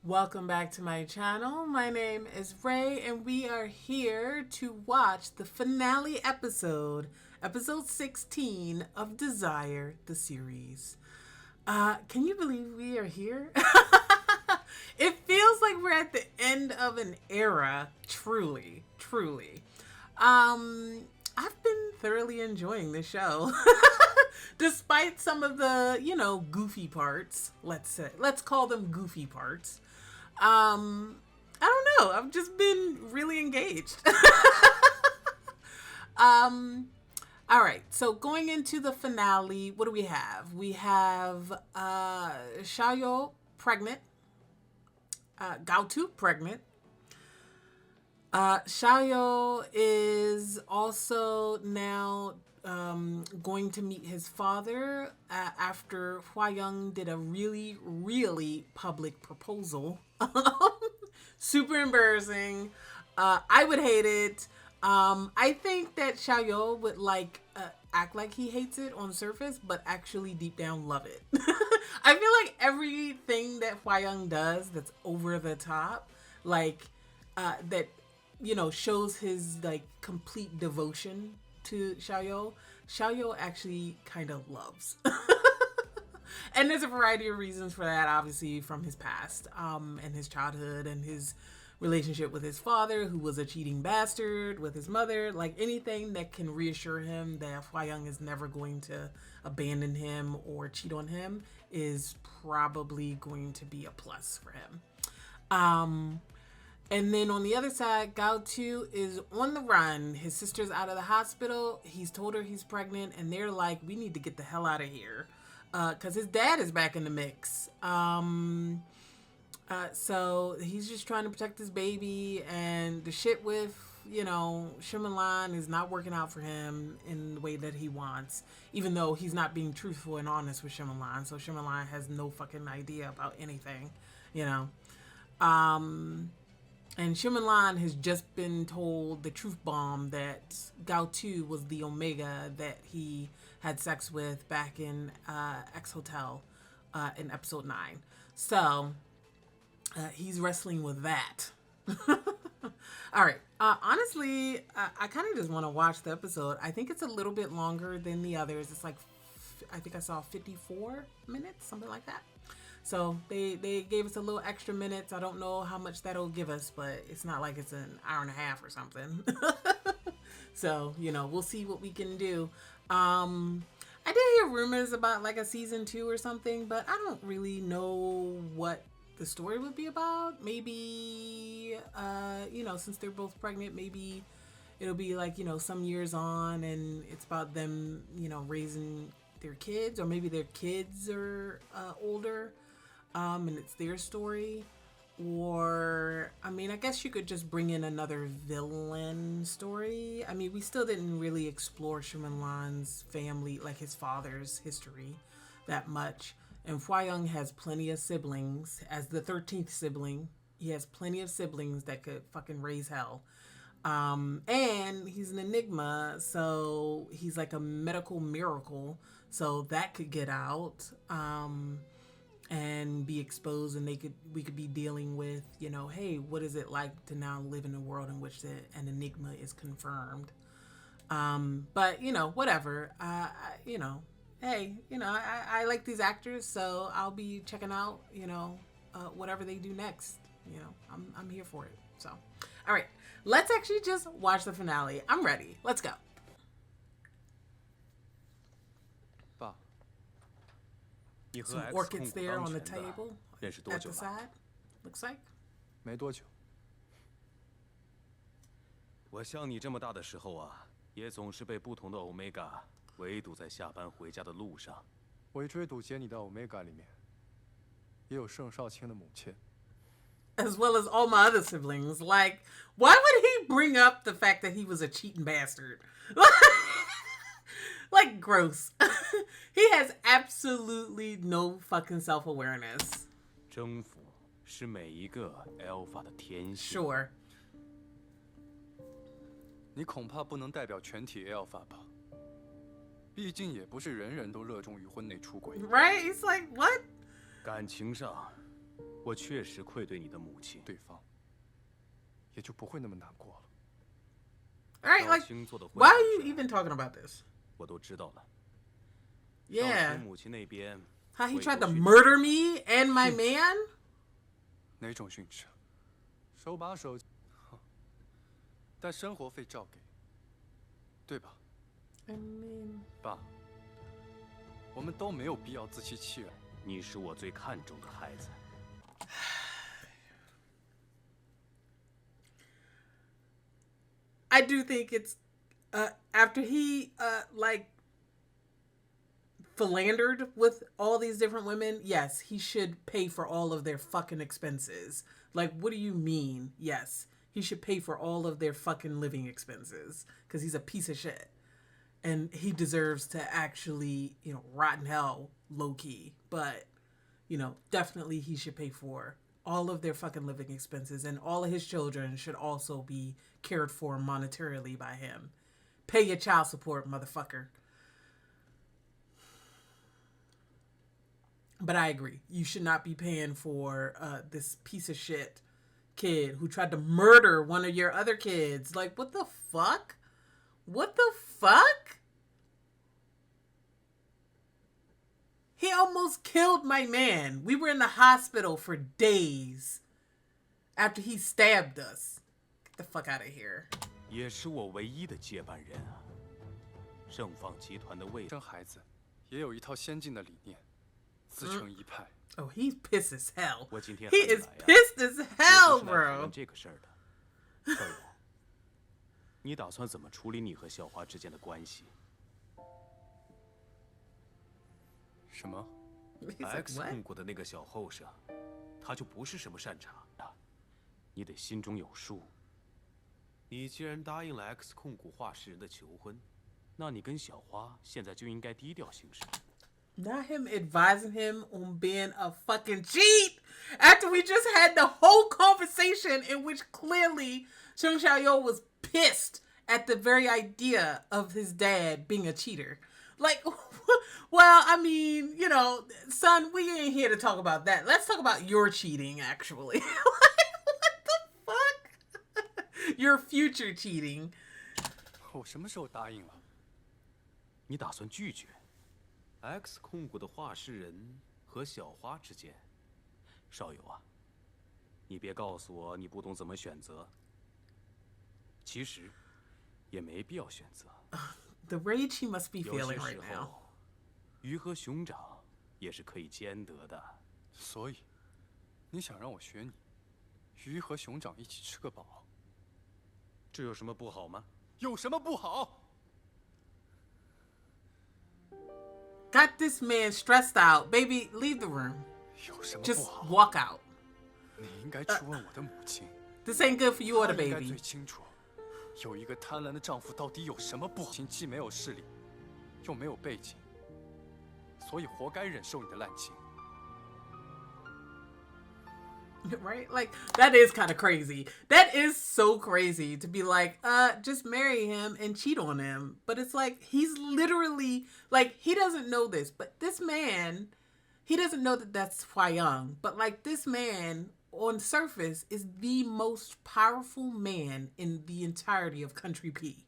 Welcome back to my channel. My name is Ray, and we are here to watch the finale episode, episode 16 of Desire, the series. Can you believe we are here? It feels like we're at the end of an era, truly. I've been thoroughly enjoying the show. Despite some of the, goofy parts, let's call them goofy parts. I don't know. I've just been really engaged. All right. So going into the finale, what do we have? We have Xiaoyu pregnant, Gaotu pregnant. Xiaoyu is also now going to meet his father after Huang did a really public proposal. Super embarrassing. I would hate it. I think that Xiaoyu would act like he hates it on the surface, but actually deep down love it. I feel like everything that Huang does that's over the top, that shows his complete devotion to Xiaoyu actually kind of loves. And there's a variety of reasons for that, obviously, from his past, and his childhood, and his relationship with his father, who was a cheating bastard, with his mother. Like, anything that can reassure him that Huang is never going to abandon him or cheat on him is probably going to be a plus for him. And then on the other side, Gao Tu is on the run. His sister's out of the hospital. He's told her he's pregnant, and they're like, we need to get the hell out of here. Because his dad is back in the mix. So he's just trying to protect his baby, and the shit with, Shimelan is not working out for him in the way that he wants, even though he's not being truthful and honest with Shimelan. So Shimelan has no fucking idea about anything, And Shimelan has just been told the truth bomb that Gao Tu was the Omega that he had sex with back in X Hotel in episode 9. So he's wrestling with that. All right. Honestly, I kind of just want to watch the episode. I think it's a little bit longer than the others. It's like, I think I saw 54 minutes, something like that. So they gave us a little extra minutes. I don't know how much that'll give us, but it's not like it's an hour and a half or something. So, we'll see what we can do. I did hear rumors about like a season 2 or something, but I don't really know what the story would be about. Maybe, since they're both pregnant, maybe it'll be like, some years on, and it's about them, raising their kids, or maybe their kids are older. And it's their story. Or, I guess you could just bring in another villain story. We still didn't really explore Shimelan's family, like his father's history, that much. And Huang has plenty of siblings. As the 13th sibling, he has plenty of siblings that could fucking raise hell. And he's an enigma, so he's like a medical miracle. So that could get out. And be exposed, and we could be dealing with, hey, what is it like to now live in a world in which an enigma is confirmed? But whatever. Hey, I like these actors, so I'll be checking out, whatever they do next. I'm here for it. So, all right, let's actually just watch the finale. I'm ready. Let's go. Some orchids there on the table at the side, looks like. 没多久。我像你这么大的时候啊，也总是被不同的 Omega 围堵在下班回家的路上。围追堵截你的 Omega 里面，也有盛少卿的母亲。As well as all my other siblings. Like, why would he bring up the fact that he was a cheating bastard? Like, gross. He has absolutely no fucking self-awareness. 征服是每一个 Alpha 的天性。Sure. 你恐怕不能代表全体 Alpha 吧？毕竟也不是人人都热衷于婚内出轨。Right? It's like, what? 感情上，我确实愧对你的母亲。对方也就不会那么难过了。All right, 赵 like, 兴做的婚 why 丧 are you 事 even talking about this? 我都知道了。赵 Yeah. 兴母亲那边 How he 我也 tried 都 to 训 murder me and my man? 哪种训斥？手把手，但生活费照给，对吧？ I mean, 爸，我们都没有必要自欺欺人。你是我最看重的孩子。I do think it's after he like philandered with all these different women, yes, he should pay for all of their fucking expenses. Like, what do you mean? Yes, he should pay for all of their fucking living expenses because he's a piece of shit. And he deserves to actually, rot in hell, low key. But, definitely he should pay for all of their fucking living expenses. And all of his children should also be cared for monetarily by him. Pay your child support, motherfucker. But I agree. You should not be paying for this piece of shit kid who tried to murder one of your other kids. Like, what the fuck? What the fuck? He almost killed my man. We were in the hospital for days after he stabbed us. Get the fuck out of here. 也是我唯一的接班人啊。盛放集团的魏生孩子也有一套先进的理念，自成一派。 Oh, he's pissed as hell. 我今天 He 喊你 is 来啊 pissed as 也 hell, 不是来讨 bro. 论这个事儿的。少友，你打算怎么处理你和校花之间的关系？什么？ He's like, X what? 控股的那个小后生，他就不是什么善茬啊，你得心中有数。你既然答应了 X 控股画室人的求婚，那你跟小花现在就应该低调行事。 Not him advising him on being a fucking cheat after we just had the whole conversation in which clearly Chung Xiaoyo was pissed at the very idea of his dad being a cheater. Like, well, I mean, son, we ain't here to talk about that. Let's talk about your cheating, actually. What the fuck? Your future cheating. 我什么时候答应了？你打算拒绝 X 控股的画室人和小花之间？少友啊，你别告诉我你不懂怎么选择。其实，也没必要选择。 The rage he must be 有 feeling 些 right 时 now. 候，鱼和熊掌也是可以兼得的。所以，你想让我学你，鱼和熊掌一起吃个饱？这有什么不好吗？有什么不好？ Got this man stressed out. Baby, leave the room. 有什么 Just 不好？ walk out. 你应该去问我的母亲， This ain't good for you or 她 the 应该最 baby. 清楚，有一个贪婪的丈夫到底有什么不好？既没有势力，又没有背景，所以活该忍受你的滥情。 Right? Like, that is kind of crazy. That is so crazy to be like, just marry him and cheat on him. But it's like, he's literally, like, he doesn't know this, but this man, he doesn't know that that's Huang. But, like, this man, on surface, is the most powerful man in the entirety of Country P.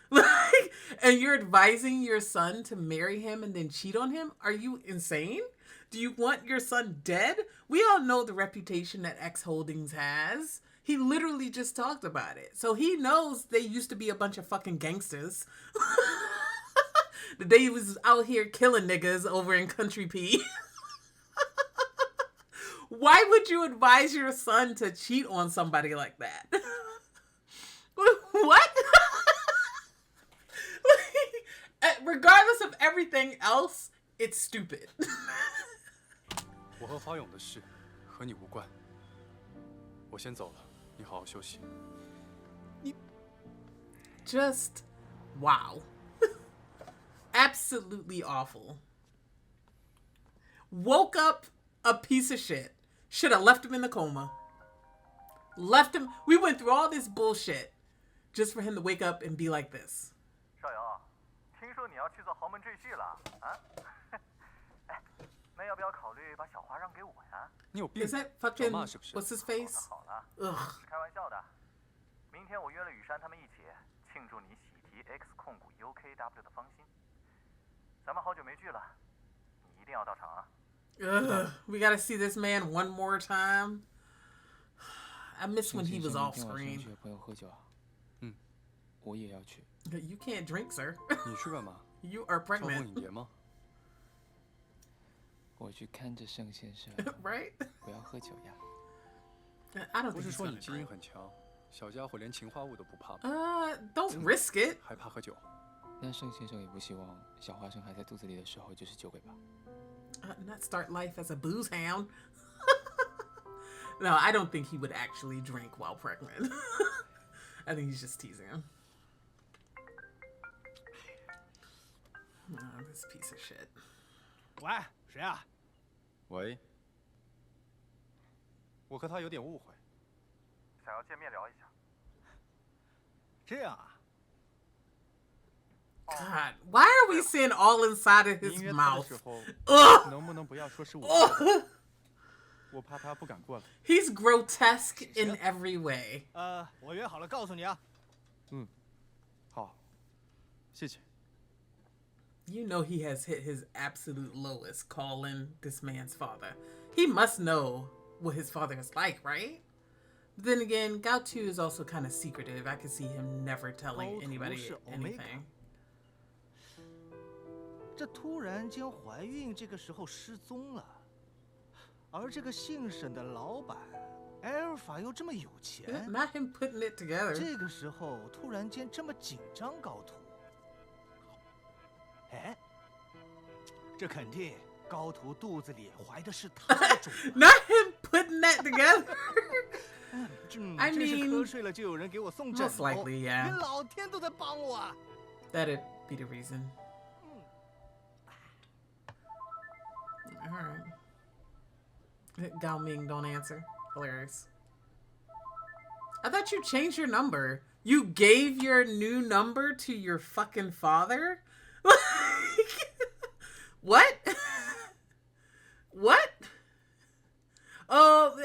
Like, and you're advising your son to marry him and then cheat on him? Are you insane? Do you want your son dead? We all know the reputation that X Holdings has. He literally just talked about it. So he knows they used to be a bunch of fucking gangsters. The day he was out here killing niggas over in Country P. Why would you advise your son to cheat on somebody like that? What? Regardless of everything else, it's stupid. 我和花勇的事和你无关，我先走了，你好好休息。 Just wow. Absolutely awful. Woke up a piece of shit. Should have left him in the coma. Left him. We went through all this bullshit just for him to wake up and be like this. 少瑶，听说你要去做豪门赘婿了啊？哎，那要不要考虑把小花让给我呀。你有病 Is that 找 fucking 骂是不是？ what's his face? 好了， Ugh. 是开玩笑的。明天我约了雨山他们一起庆祝你喜提 X 控股 UKW 的芳心。咱们好久没聚了，你一定要到场啊。Ugh. We gotta see this man one more time. I miss when he was off 明天晚上 screen. 去和朋友喝酒啊。我也要去。You can't drink, sir. 你去干嘛？ You are 招蜂 pregnant. 引蝶吗？我去看着盛先生。Right? 不要喝酒呀。I don't 不 think 是 he's 说你 gonna 基因 drink. 很强，小家伙连氰化物都不怕吗？ Don't risk it. 还怕喝酒？那盛先生也不希望小花生还在肚子里的时候就是酒鬼吧？ Not start life as a booze hound. No, I don't think he would actually drink while pregnant. I think he's just teasing him. Oh, this piece of shit. 喂，谁啊？喂，我和他有点误会。想要见面聊一下。这样啊？ God, why are we seeing all inside of 你 his 约他的 mouth? 时候， Ugh! 能不能不要说是我约的？ Ugh! 我怕他不敢过来。 He's grotesque in every way. 我约好了，告诉你啊。好，谢谢。 You know he has hit his absolute lowest calling this man's father. He must know what his father is like, right? Then again, Gaotu is also kind of secretive. I could see him never telling anybody 是 anything. 这突然间怀孕，这个时候失踪了，而这个姓沈的老板埃尔法又这么有钱， Not him putting it together. 这个时候突然间这么紧张，高图。哎，这肯定高图肚子里怀的是他的种。 Not him putting that together. I 真是 mean, 瞌睡了就有人给我送枕 most 头， likely, yeah. 连老天都在帮我啊！ That'd be the reason. All right. Gao Ming don't answer. Hilarious. I thought you changed your number. You gave your new number to your fucking father? What? What? Oh,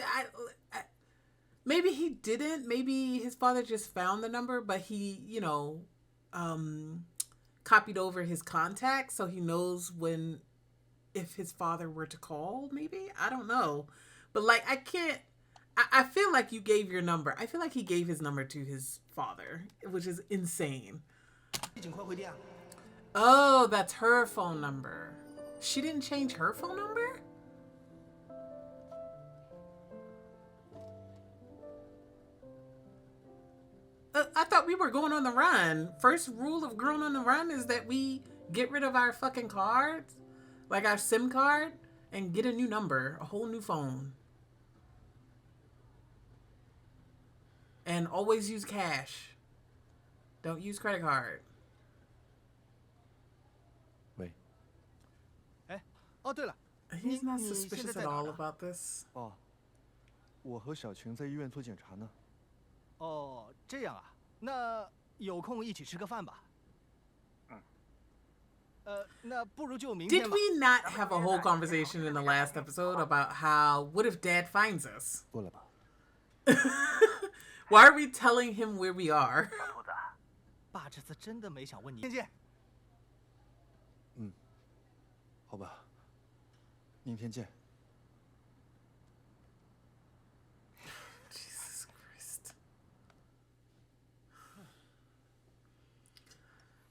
maybe he didn't. Maybe his father just found the number, but he, copied over his contacts so he knows if his father were to call, maybe? I don't know. But, I feel like you gave your number. I feel like he gave his number to his father, which is insane. 尽快回电啊！ Oh, that's her phone number. She didn't change her phone number? I thought we were going on the run. First rule of going on the run is that we get rid of our fucking cards, like our SIM card, and get a new number, a whole new phone. And always use cash. Don't use credit card. 喂，哎，哦对了， He's not 你现在 suspicious 在 at 哪 all 呢？ about this. 哦，我和小晴在医院做检查呢。哦，这样啊，那有空一起吃个饭吧。那不如就明天 Did 吧。 we not have a whole conversation in the last episode about how, what if Dad finds us? 过来吧。 Why are we telling him where we are? 小兔子，爸这次真的没想问你。见见。好吧，明天见。 Jesus Christ.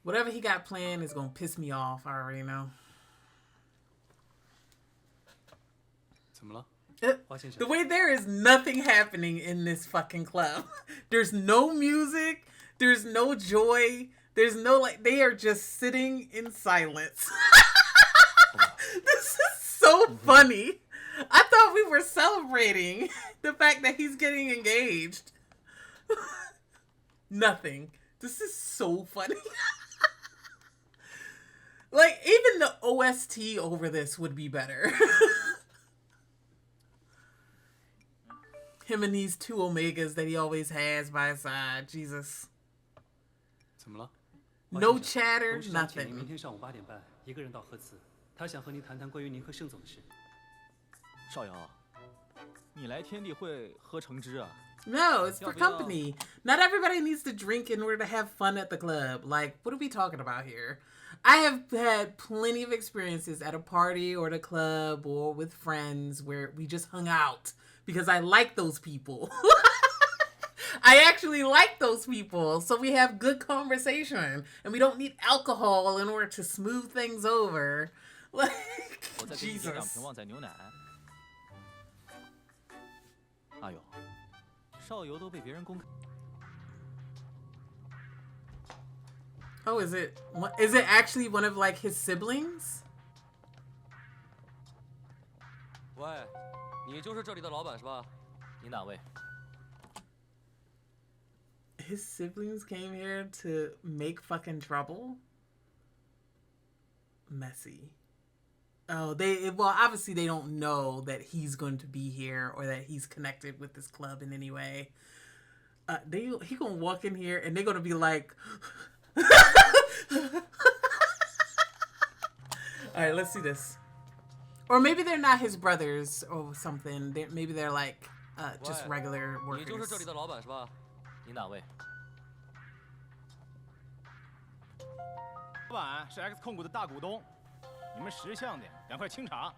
Whatever he got planned is gonna piss me off. I already know. 怎么了？ The way there is nothing happening in this fucking club. There's no music. There's no joy. There's no, they are just sitting in silence. This is so funny. I thought we were celebrating the fact that he's getting engaged. Nothing. This is so funny. Even the OST over this would be better. Him and these two Omegas that he always has by his side. Jesus. 怎么了？ No chatter, 董事长请您 nothing. 明天上午8点半一个人到赫茨，他想和您谈谈关于您和盛总的事。少瑶，你来天地会喝橙汁啊？ No, it's for company. Not everybody needs to drink in order to have fun at the club. Like, what are we talking about here? I have had plenty of experiences at a party or at a club or with friends where we just hung out because I like those people. I actually like those people. So we have good conversation and we don't need alcohol in order to smooth things over. Like, Jesus. 阿勇，少游都被别人公开。 Oh, is it actually one of like his siblings? 喂，你就是这里的老板是吧？你哪位？ His siblings came here to make fucking trouble? Messy. Oh, obviously they don't know that he's going to be here or that he's connected with this club in any way. He gonna walk in here and they're gonna be like, all right, let's see this. Or maybe they're not his brothers or something. Maybe they're like just regular 你就是这里 workers. 的老板是吧？你哪位？老板是 X 控股的大股东，你们识相点，赶快清场，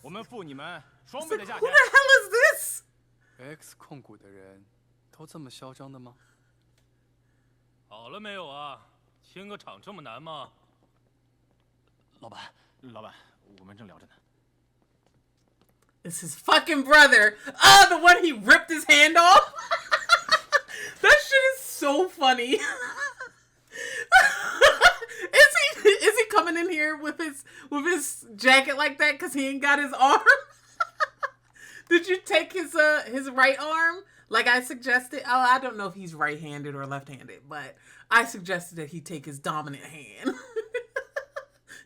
我们付你们双倍的价 Who 钱。 the hell is this? X 控股的人都这么嚣张的吗？好了没有啊？清个场这么难吗？老板，我们正聊着呢。 It's his fucking brother. The one he ripped his hand off. That shit is so funny. Is he coming in here with his jacket like that because he ain't got his arm? Did you take his right arm like I suggested? Oh, I don't know if he's right-handed or left-handed, but I suggested that he take his dominant hand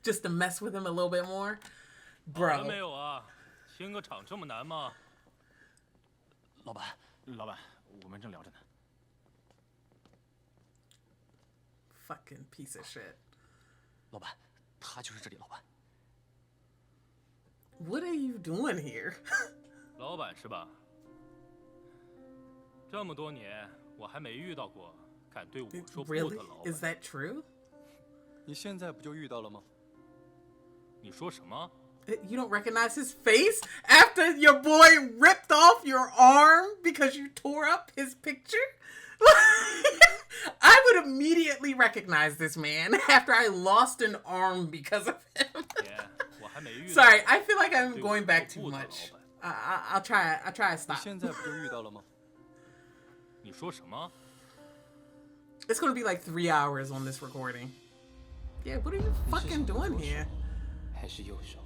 just to mess with him a little bit more, 好了 bro. 没有啊？清个场这么难吗？老板，我们正聊着呢。 Fucking piece of shit. 老板，他就是这里老板。 What are you doing here? 老板是吧？这么多年，我还没遇到过敢对我说不 Really? 的老 Is 板。 that true? 你现在不就遇到了吗？你说什么？ You don't recognize his face after your boy ripped off your arm because you tore up his picture? I would immediately recognize this man after I lost an arm because of him. 姐，我还没遇到。 Sorry, I feel like I'm going back too much. I'll try to 你 stop. 现在不就遇到了吗？你说什么？ It's gonna be like 3 hours on this recording. Yeah, what are you fucking doing here? 还是右手？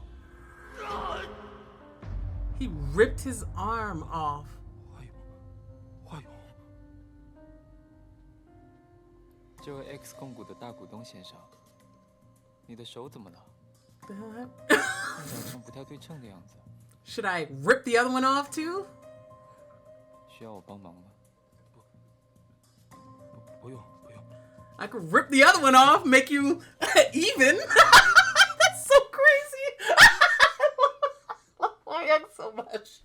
He ripped his arm off. 华勇，这位 X 控股的大股东先生，你的手怎么了？ The hell 看着好像不太对称的样子， Should I rip the other one off too? 需要我帮忙吗？不用。 I could rip the other one off, make you even. That's so crazy. I love Huang so much.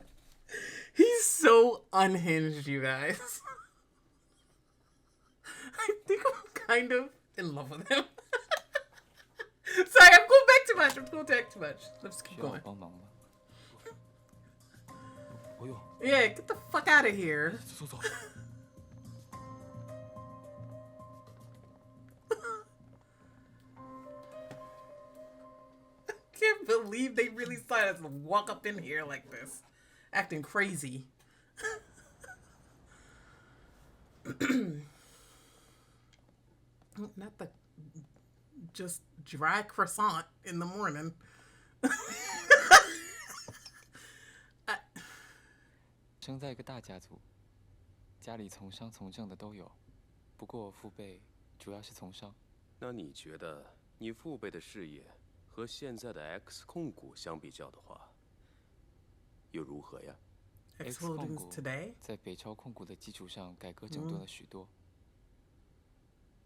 He's so unhinged, you guys. I think I'm kind of in love with him. Sorry, I'm going back too much. Let's keep 需要我 going. 帮忙吗？不用， Yeah, get the fuck out of here. 走。 Can't believe they really decided to walk up in here like this, acting crazy. Not the just dry croissant in the morning. 生在一个大家族，家里从商从政的都有，不过我父辈主要是从商。那你觉得你父辈的事业和现在的 X 控股相比较的话，又如何呀？ X X 控 Holdings 股 today. 在北超控股的基础上改革整顿了许多。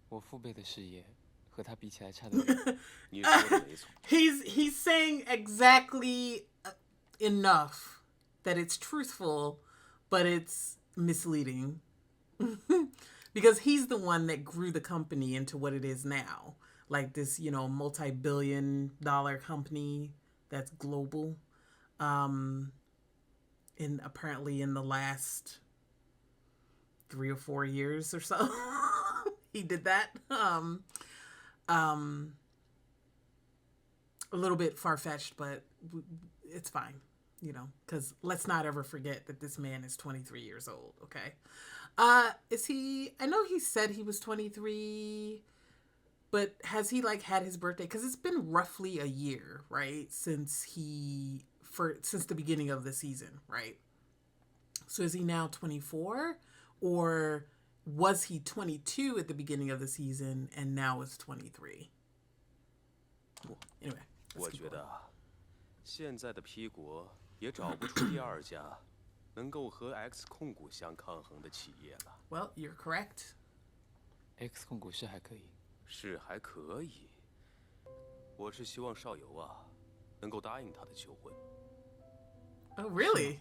我父辈的事业和他比起来差得远。你说的没错。He's saying exactly enough. that it's truthful, but it's misleading. Because he's the one that grew the company into what it is now. Like this, multi-billion-dollar company that's global. Apparently in the last 3 or 4 years or so, he did that. A little bit far-fetched, but it's fine, because let's not ever forget that this man is 23 years old, okay? I know he said he was 23, but has he had his birthday? Because it's been roughly a year, right? Since the beginning of the season, right? So is he now 24? Or was he 22 at the beginning of the season and now is 23? Anyway. 我觉得啊，现在的 P 国也找不出第二家能够和 X 控股相抗衡的企业了。Well, you're correct. X 控股是还可以，是还可以。我是希望少游啊，能够答应他的求婚。Oh, really?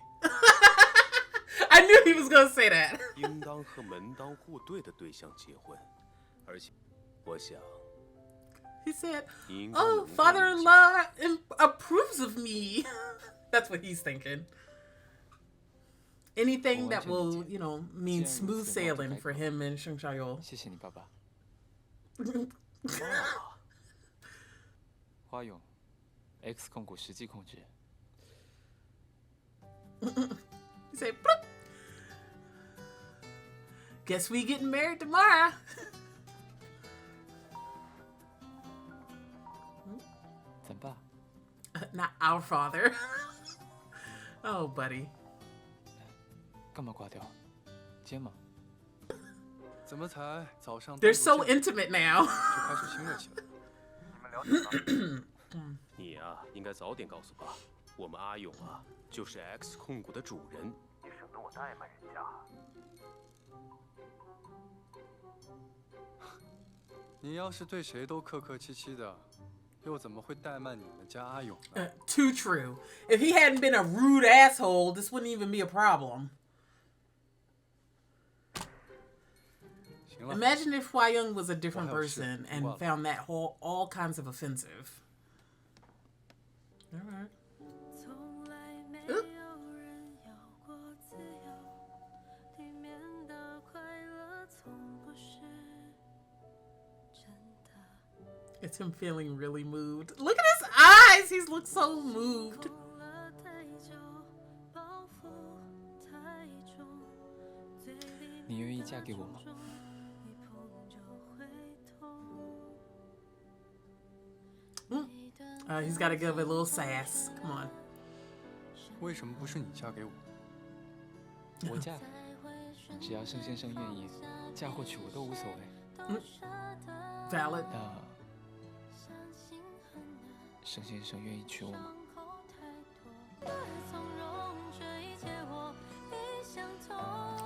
I knew he was gonna say that. 应当和门当户对的对象结婚，而且，我想。 He said, "Oh, father-in-law approves of me." That's what he's thinking. Anything that will, mean smooth sailing for him and Sheng Xiaoyou. 谢谢你，爸爸。花勇 ，X 控股实际控制。He said, "Bloop. Guess we getting married tomorrow." Not our father. Oh, buddy. 干嘛挂掉？接吗？怎么才早上 They're so intimate now. 就开始亲热起来？你们了解吗？你啊，应该早点告诉爸，我们阿勇啊，就是 X 控股的主人。也省得我怠慢人家。你要是对谁都客客气气的。 又怎么会怠慢你们家阿勇呢？ Too true. If he hadn't been a rude asshole, this wouldn't even be a problem. Imagine if Huang was a different person and found that all kinds of offensive. All right. Oop. It's him feeling really moved. Look at his eyes! He looks so moved. He's got to give a little sass. Come on. 为什么不是你嫁给我？我嫁，只要盛先生愿意，嫁过去我都无所谓。Valid. 盛先生愿意娶我吗？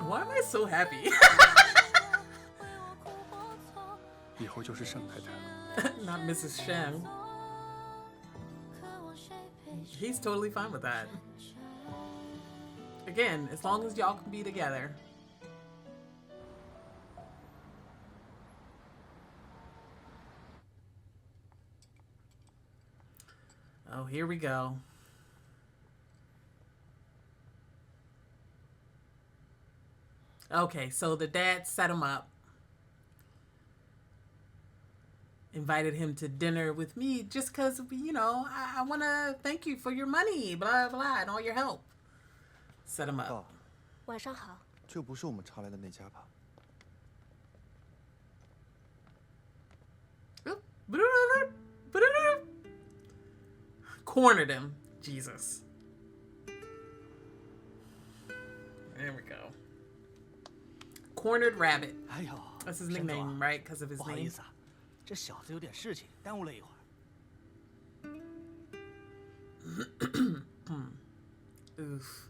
Why am I so happy? 以后就是盛太太了。 Not Mrs. Sheng. He's totally fine with that. Again, as long as y'all can be together. Oh, here we go. Okay, so the dad set him up. Invited him to dinner with me just because, I want to thank you for your money, blah, blah, and all your help. Set him up. 晚上好。这不是我们查来的那家吧？ Cornered him. Jesus. There we go. Cornered Rabbit. That's his nickname, right? Because of his 不好 name. 意思啊，这小子有点事情，耽误了一会儿。 Oof.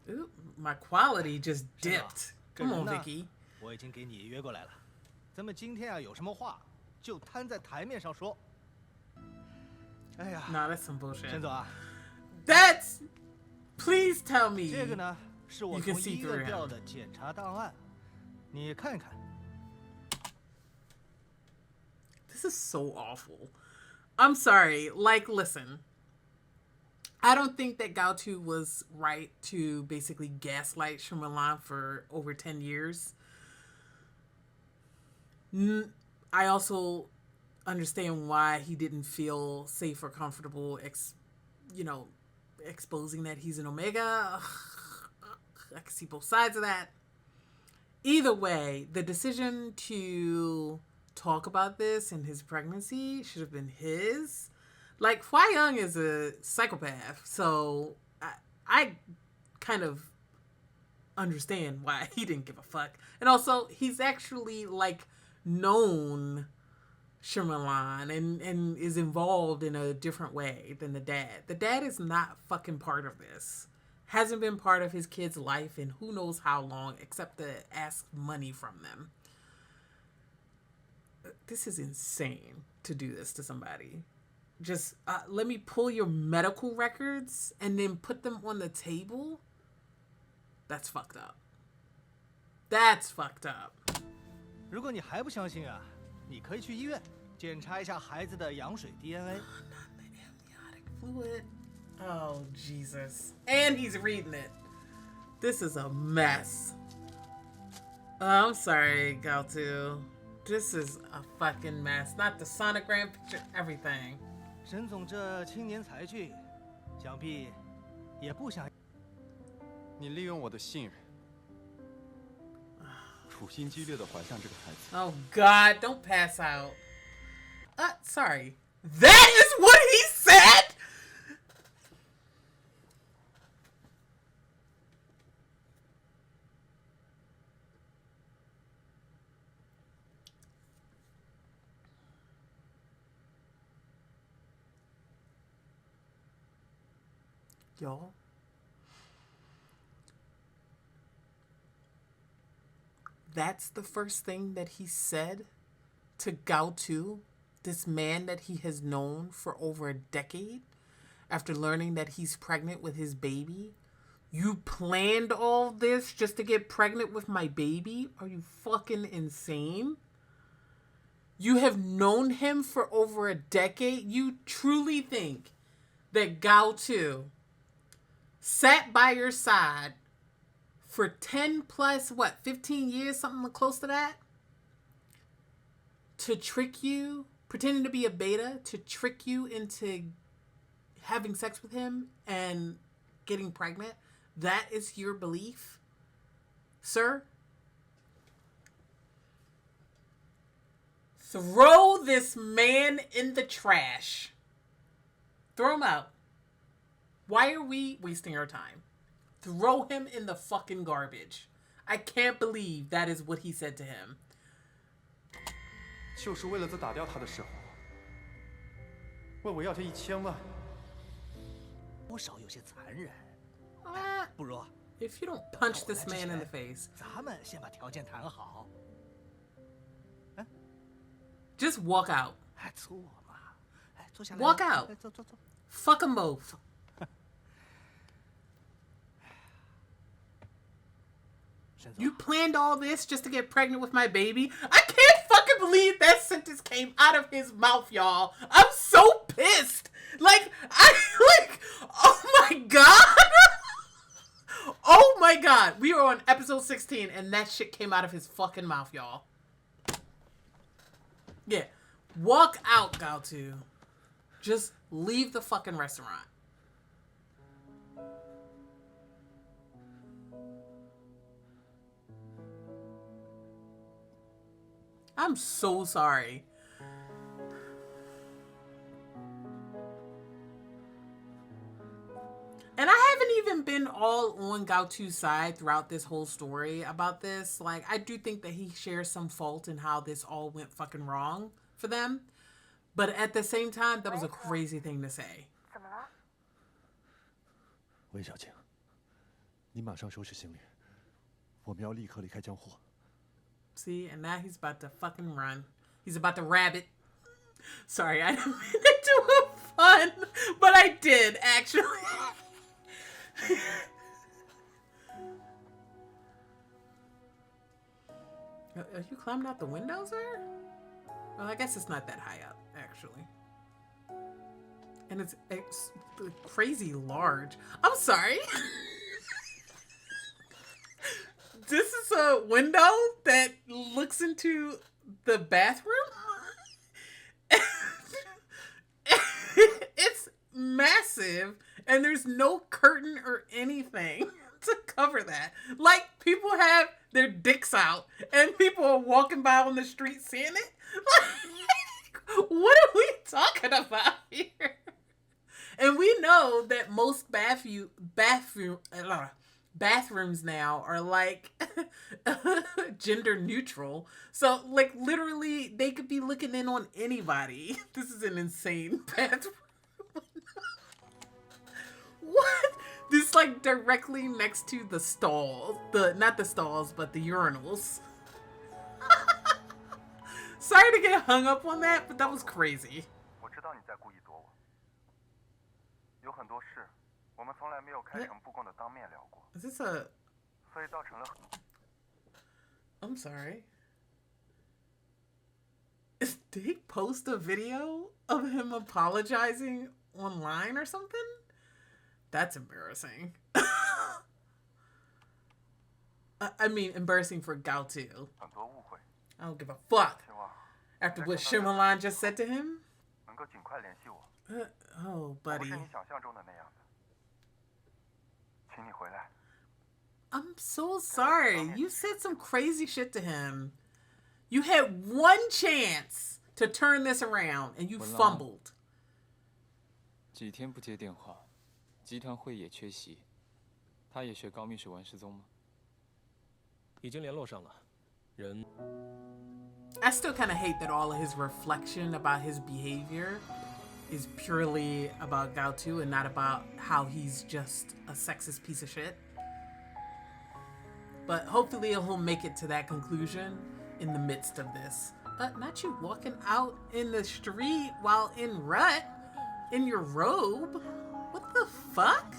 Ooh, my quality just dipped. Come on, Vicky. 我已经给你约过来了，咱们今天啊有什么话就摊在台面上说。哎呀， Nah, that's some bullshit. 沈总啊， That's. Please tell me. 这个呢，是我 You can 从 see 医 through 院 him. 调的检查档案，你看看。 This is so awful. I'm sorry. Like, listen. I don't think that Gaotu was right to basically gaslight Shyamalan for over 10 years. I also understand why he didn't feel safe or comfortable, exposing that he's an Omega. I can see both sides of that. Either way, the decision to talk about this and his pregnancy should have been his. Like, Huang is a psychopath, so I kind of understand why he didn't give a fuck. And also, he's actually, like, known Shyamalan and is involved in a different way than the dad. The dad is not fucking part of this. Hasn't been part of his kid's life in who knows how long, except to ask money from them. This is insane to do this to somebody. Just let me pull your medical records and then put them on the table. That's fucked up. That's fucked up. 如果你还不相信啊，你可以去医院检查一下孩子的羊水 DNA。 Not the amniotic fluid. Oh, Jesus. And he's reading it. This is a mess. I'm sorry, Gaotu. This is a fucking mess. Not the sonogram picture, everything. 沈总这青年才俊，想必也不想。你利用我的信任，处心积虑地怀上这个孩子。 Oh, God. Don't pass out. Sorry. That is what he said? Y'all. That's the first thing that he said to Gaotu, this man that he has known for over a decade, after learning that he's pregnant with his baby. You planned all this just to get pregnant with my baby? Are you fucking insane? You have known him for over a decade? You truly think that Gaotu sat by your side for 10 plus, 15 years, something close to that? To trick you, pretending to be a beta, to trick you into having sex with him and getting pregnant? That is your belief, sir? Throw this man in the trash. Throw him out. Why are we wasting our time? Throw him in the fucking garbage. I can't believe that is what he said to him. 就是为了在打掉他的时候，问我要这1000万。多少有些残忍。 不如 if you don't punch this man in the face, 咱们先把条件谈好。 just walk out. 哎，坐嘛，哎，坐下来。 Walk out. 哎，坐。 Fuck them both. You planned all this just to get pregnant with my baby? I can't fucking believe that sentence came out of his mouth, y'all. I'm so pissed. Oh my God. Oh my God. We are on episode 16 and that shit came out of his fucking mouth, y'all. Yeah. Walk out, Gaotu. Just leave the fucking restaurant. I'm so sorry. And I haven't even been all on Gaotu's side throughout this whole story about this. Like, I do think that he shares some fault in how this all went fucking wrong for them. But at the same time, that was a crazy thing to say. 韦小姐，你马上收拾行李，我们要立刻离开江户。 See, and now he's about to fucking run. He's about to rabbit. Sorry, I didn't mean to do a fun, but I did actually. Are you climbing out the window, sir? Well, I guess it's not that high up, actually. And it's crazy large. I'm sorry. This is a window that looks into the bathroom. It's massive, and there's no curtain or anything to cover that. Like, people have their dicks out, and people are walking by on the street seeing it. Like, what are we talking about here? And we know that most bathrooms now are like gender neutral. So, like, literally, they could be looking in on anybody. This is an insane bathroom. What? This, like, directly next to the stalls. Not the stalls, but the urinals. Sorry to get hung up on that, but that was crazy. Is this a... I'm sorry. Did he post a video of him apologizing online or something? That's embarrassing. I mean, embarrassing for Gao too. I don't give a fuck. After what Shyamalan just said to him? Oh, buddy. I'm so sorry. You said some crazy shit to him. You had one chance to turn this around, and you fumbled. 几天不接电话，集团会也缺席，他也学高秘书玩失踪吗？已经联络上了，人。I still kind of hate that all of his reflection about his behavior is purely about Gao Tu and not about how he's just a sexist piece of shit. But hopefully he'll make it to that conclusion in the midst of this. Not you walking out in the street while in rut in your robe. What the fuck?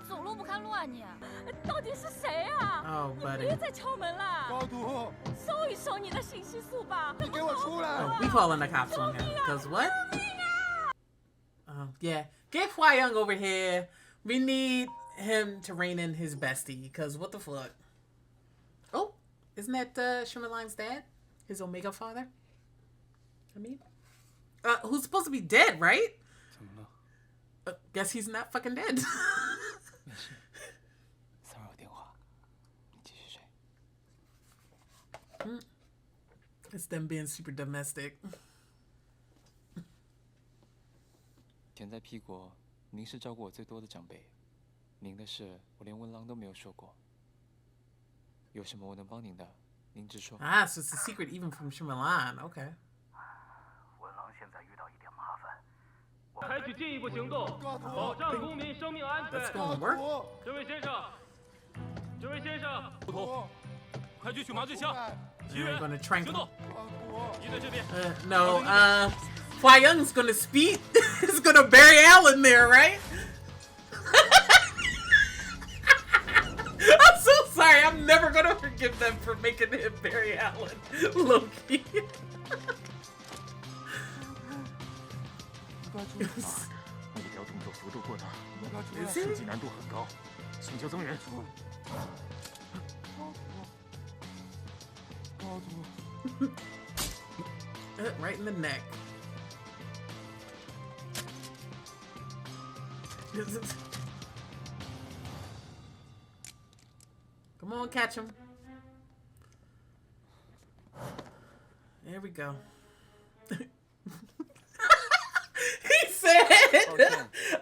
走路不看路啊你？到底是谁啊？ Oh, 你 buddy. 别再敲门了。高度，收一收你的信息素吧。你给我出来！ Oh, we calling the cops on him. Cause what? Yeah. Get Huang over here. We need him to rein in his bestie. Cause what the fuck? Oh, isn't that Shyamalan's dad? His Omega father? I mean, who's supposed to be dead, right? Guess he's not fucking dead. It's them being super domestic. 前在 P 国，您是照顾我最多的长辈，您的事我连文郎都没有说过。有什么我能帮您的，您直说。Ah, so it's a secret even from Shyamalan. Okay. 文郎现在遇到一点麻烦。采取进一步行动，保障公民生命安全。 That's gonna work. 这位先生，这位先生，不同，快去取麻醉枪。 You're gonna tranquil. 你在这边。No. Huang's gonna speed. He's gonna bury Alan there, right? I'm so sorry. I'm never gonna forgive them for making him bury Alan. Low-key. 目标动作幅度过大，设计难度很高，请求增援。 Right in the neck. Come on, catch him. There we go. He said,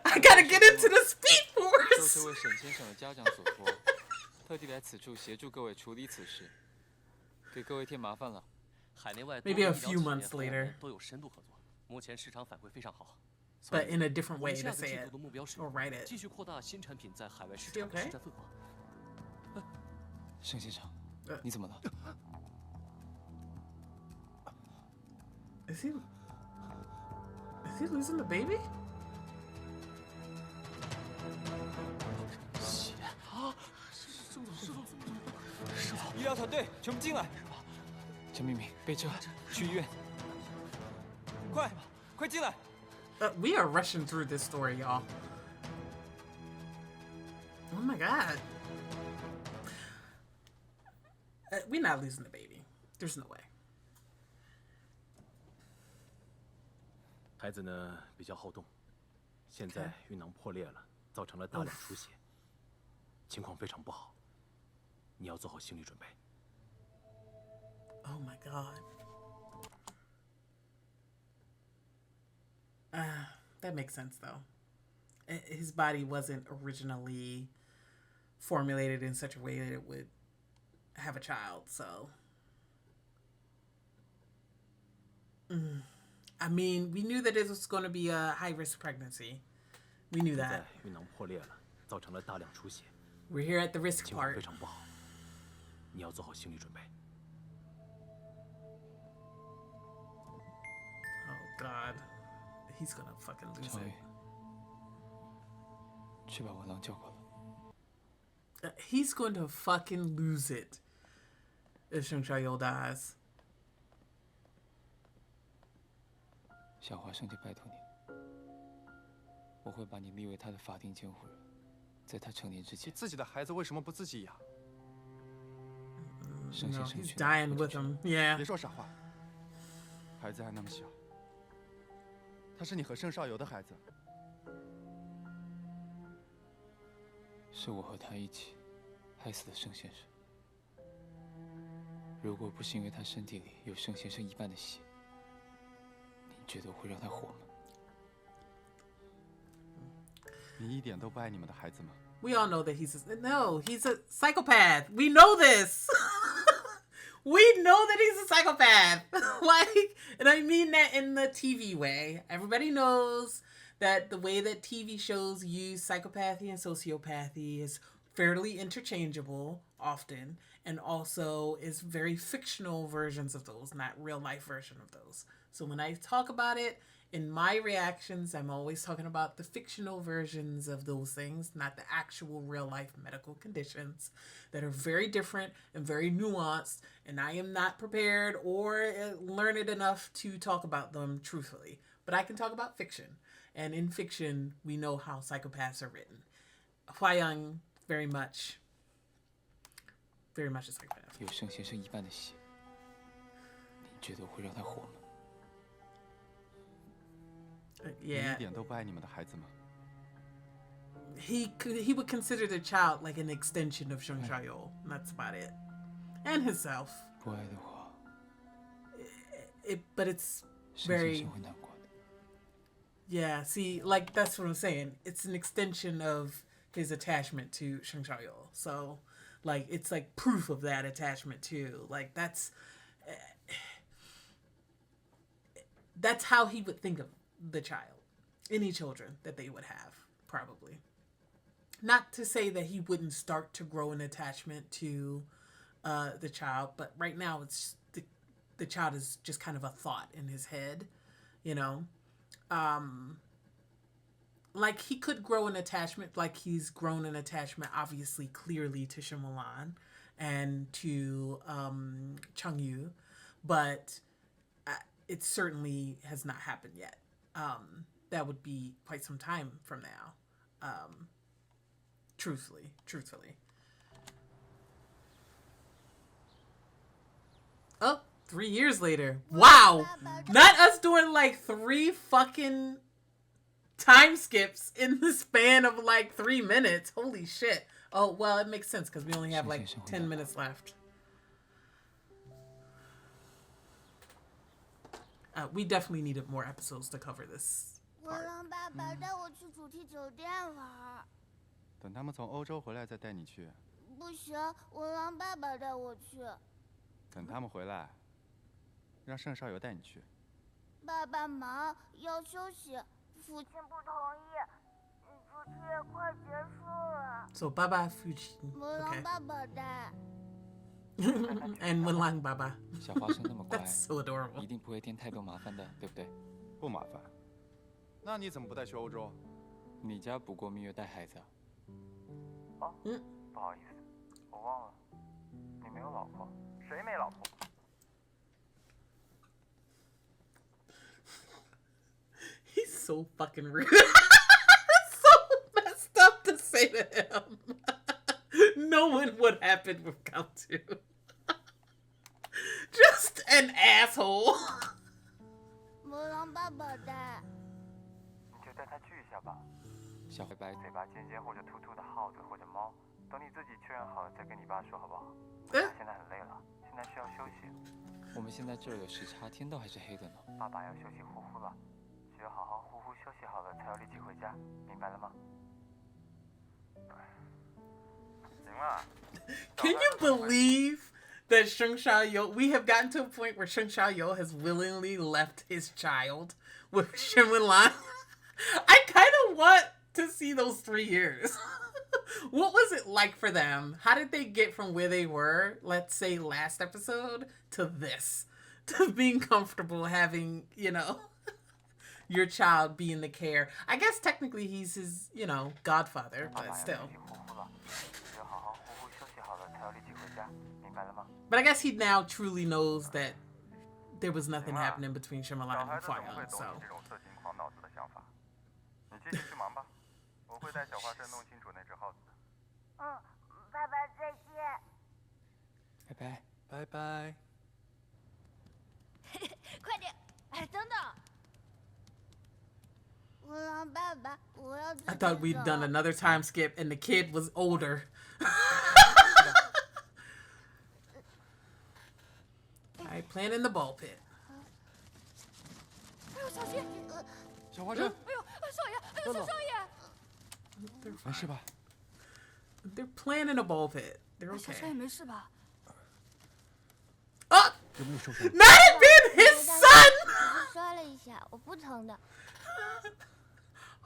I gotta get into the speed force. 受这位沈先生的家长所托，特地来此处协助各位处理此事，给各位添麻烦了。 Maybe a few months later. 都有深度合作，目前市场反馈非常好。 But in a different way to say it or write it. 继续扩大新产品在海外市场的市占份额。沈先生，你怎么了？ Is he? Is he losing the baby? 血啊！医疗团队全部进来！陈明明，备车，去医院！快进来！ We are rushing through this story, y'all. Oh my god. We're not losing the baby. There's no way. 孩子呢比较好动，现在孕囊破裂了，造成了大量出血，情况非常不好，你要做好心理准备。 Oh my god. That makes sense though. His body wasn't originally formulated in such a way that it would have a child, so. I mean, we knew that it was going to be a high-risk pregnancy. We knew that. 孕囊破裂了，造成了大量出血。 We're here at the risk 情况 part. 非常不好，你要做好心理准备。 Oh god. He's gonna fucking lose 常宇 it.，去把文郎叫过来。 He's going to fucking lose it if Sheng Xiaoyou dies. 小华上帝拜托你，我会把你立为他的法定监护人，在他成年之前。自己的孩子为什么不自己养？圣 No, 先生 he's 劝 dying with him. Yeah. 别说傻话，孩子还那么小，他是你和盛少游的孩子。是我和他一起害死了盛先生。如果不是因为他身体里有盛先生一半的血，你觉得我会让他活吗？你一点都不爱你们的孩子吗？ We all know that he's a psychopath. We know this. We know that he's a psychopath. Like, and I mean that in the TV way. Everybody knows that the way that TV shows use psychopathy and sociopathy is fairly interchangeable often, and also is very fictional versions of those, not real life version of those. So when I talk about it, in my reactions, I'm always talking about the fictional versions of those things, not the actual real life medical conditions that are very different and very nuanced. And I am not prepared or learned enough to talk about them truthfully. But I can talk about fiction. And in fiction, we know how psychopaths are written. Huang very much a psychopath. 有盛先生一半的血，你觉得我会让他活吗？ 你 Yeah. 一点都不爱你们的孩子吗？ He would consider the child like an extension of Sheng Xiaoyou. That's about it. And himself. 不爱的话， But it's 盛先 very... 生会难过的。 Yeah, see, like, that's what I'm saying. It's an extension of his attachment to Sheng Xiaoyou. So, like, it's like proof of that attachment too. Like, that's how he would think of the child. Any children that they would have, probably. Not to say that he wouldn't start to grow an attachment to the child, but right now it's the child is just kind of a thought in his head, you know? Like he could grow an attachment, like he's grown an attachment obviously clearly to Shimulan and to Changyu, but it certainly has not happened yet. That would be quite some time from now. Truthfully. Oh, 3 years later. Wow. Not us doing like 3 fucking time skips in the span of like 3 minutes. Holy shit. Oh, well, it makes sense because we only have like 10 minutes left. We definitely needed more episodes to cover this part. 我让爸爸带我去主题酒店玩。等他们从欧洲回来再带你去。不行，我让爸爸带我去。等他们回来，让盛少游带你去。爸爸忙，要休息，父亲不同意。主题也快结束了。 So Baba Fuji. 我让爸爸带。 And Wenlang Baba. 小花生那么乖， That's so adorable. 一定不会添太多麻烦的，对不对？不麻烦，那你怎么不带去欧洲？你家不过蜜月带孩子啊？哦，不好意思，我忘了，你没有老婆，谁没老婆？ He's so fucking rude. So messed up to say to him. Knowing what happened with Count 2. Just an asshole. 我让爸爸带。你就带他去一下吧。小白白，嘴巴尖尖或者突突的耗子或者猫，等你自己确认好了再跟你爸说好不好？我爸现在很累了，现在需要休息。我们现在这儿有时差，天都还是黑的呢。爸爸要休息呼呼了，只有好好呼呼休息好了，才有力气回家，明白了吗？行了。Can you believe that Sheng Xiaoyou? We have gotten to a point where Sheng Xiaoyou has willingly left his child with Shen Wenlan. I kind of want to see those 3 years. What was it like for them? How did they get from where they were, let's say last episode, to this? To being comfortable having, you know, your child be in the care. I guess technically he's his, you know, godfather, but still. But I guess he now truly knows that there was nothing happening between Shyamalan and Huang, so. 你继续去忙吧，我会带小花生弄清楚那只耗子的。爸爸再见。拜拜。拜拜。快点！哎，等等。我让爸爸，我要。I thought we'd done another time skip and the kid was older. Alright, playing in the ball pit. 哎呦，小心！小花生。哎呦，少爷！哎呦，小少爷！没事吧？ They're playing in a ball pit. They're okay. 小少爷没事吧？ Oh! Not it being his son! 摔了一下，我不疼的。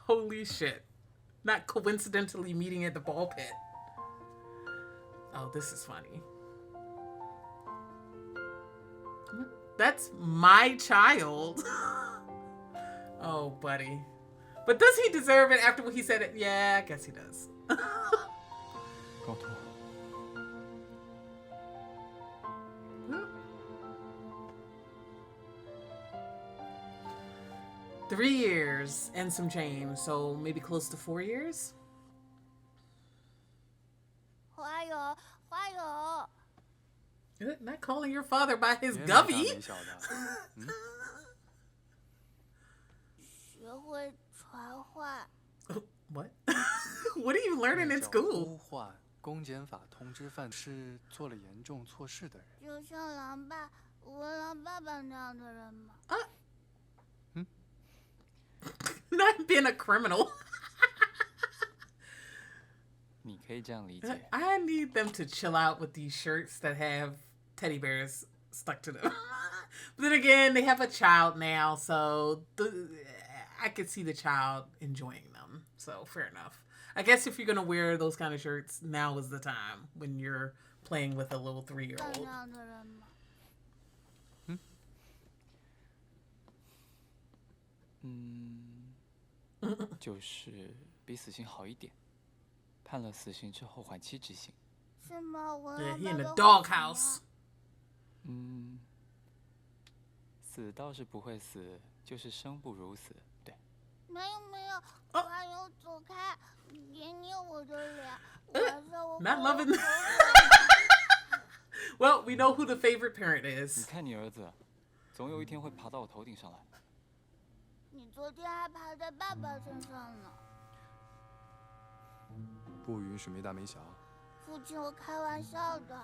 Holy shit. Not coincidentally meeting at the ball pit. Oh, this is funny. That's my child. Oh, buddy. But does he deserve it after what he said? Yeah, I guess he does. 高托。 3 years and some change, so maybe close to 4 years? 花友，花友。 Not calling your father by his gubby. 学会传话。 What? What are you learning in school? 呼唤公检法通知犯是做了严重错事的人。就像狼爸、文狼爸爸那样的人吗？ Not being a criminal. 你可以这样理解。 I need them to chill out with these shirts that have teddy bears stuck to them. But then again, they have a child now, so I could see the child enjoying them. So fair enough. I guess if you're gonna wear those kind of shirts, now is the time when you're playing with a little 3-year-old. 那样的人吗？ 就是比死刑好一点，判了死刑之后缓期执行。是吗？我 Yeah, 让 he in 爸 the 爸 doghouse. 死倒是不会死，就是生不如死。对。没有没有，花友走开，别捏我的脸，晚上我 Not loving. Well, we know who the favorite parent 你 is. 看你儿子，总有一天会爬到我头顶上来。 你昨天还爬在爸爸身上呢。不允许没大没小。父亲，我开玩笑的。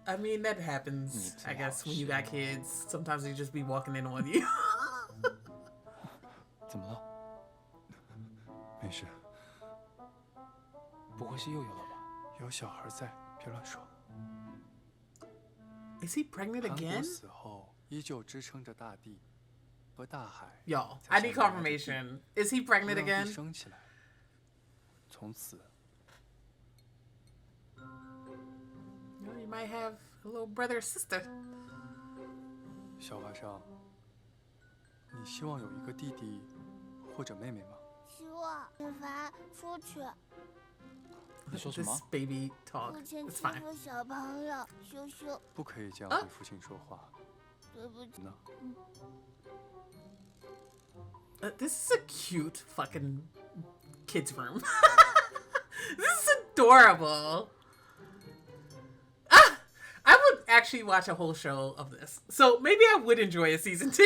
I mean, that happens, I guess, when you got kids. Sometimes they just be walking in on you. 怎么了？没事。不会是又有了吧？有小孩在，别乱说。 Is he pregnant 韩国 again? 死后依旧支撑着大地和大海。 Yo, I need confirmation. Is he pregnant 让地 again? 升起来，从此。 You know, you might have a little brother or sister. 小花生，你希望有一个弟弟或者妹妹吗？希望子凡出去。你说什么 This baby talk. 父亲 It's 欺 fine. 负小朋友，羞羞，不可以这样对父亲说话。对不起。呢？ This is a cute fucking kids room. This is adorable. Ah, I would actually watch a whole show of this. So maybe I would enjoy a season 2.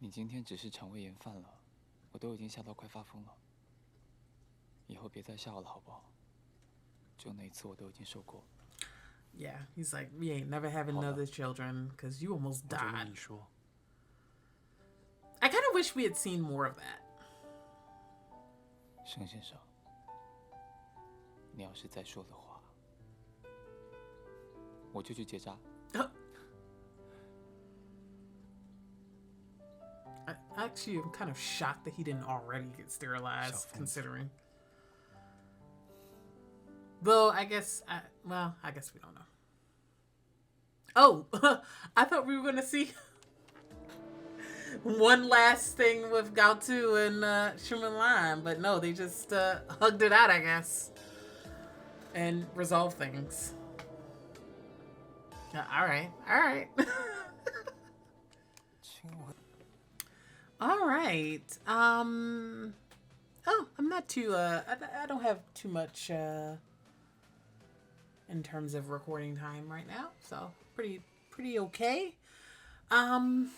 你今天只是肠胃炎犯了，我都已经吓到快发疯了。以后别再吓我了，好不好？就那一次我都已经受过。Yeah, he's like, we ain't never having other children because you almost 我就跟 died. 你说， I kind of wish we had seen more of that. 盛先生，你要是再说的话，我就去结扎。Actually, I'm kind of shocked that he didn't already get sterilized, considering. Though, I guess, I guess we don't know. Oh, I thought we were going to see one last thing with Gaotu and Shumenlan, but no, they just hugged it out, I guess, and resolved things. All right. All right. Oh, I'm not too. I don't have too much in terms of recording time right now, so pretty okay. I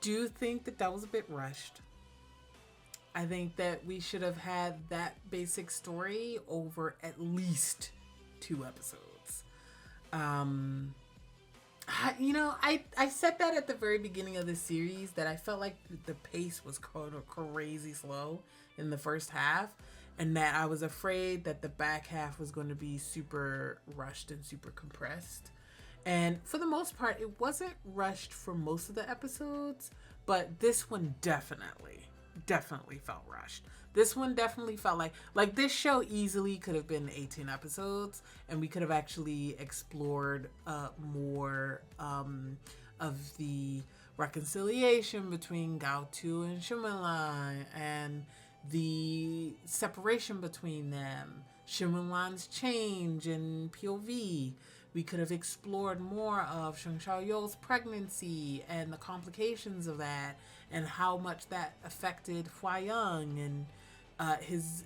do think that was a bit rushed. I think that we should have had that basic story over at least 2 episodes. I said that at the very beginning of the series, that I felt like the pace was crazy slow in the first half, and that I was afraid that the back half was going to be super rushed and super compressed. And for the most part, it wasn't rushed for most of the episodes, but this one definitely felt rushed. This one definitely felt like this show easily could have been 18 episodes, and we could have actually explored more of the reconciliation between Gaotu and Shumenlan, and the separation between them, Shumenlan's change in POV. We could have explored more of Sheng Xiaoyou's pregnancy and the complications of that, and how much that affected Huang and his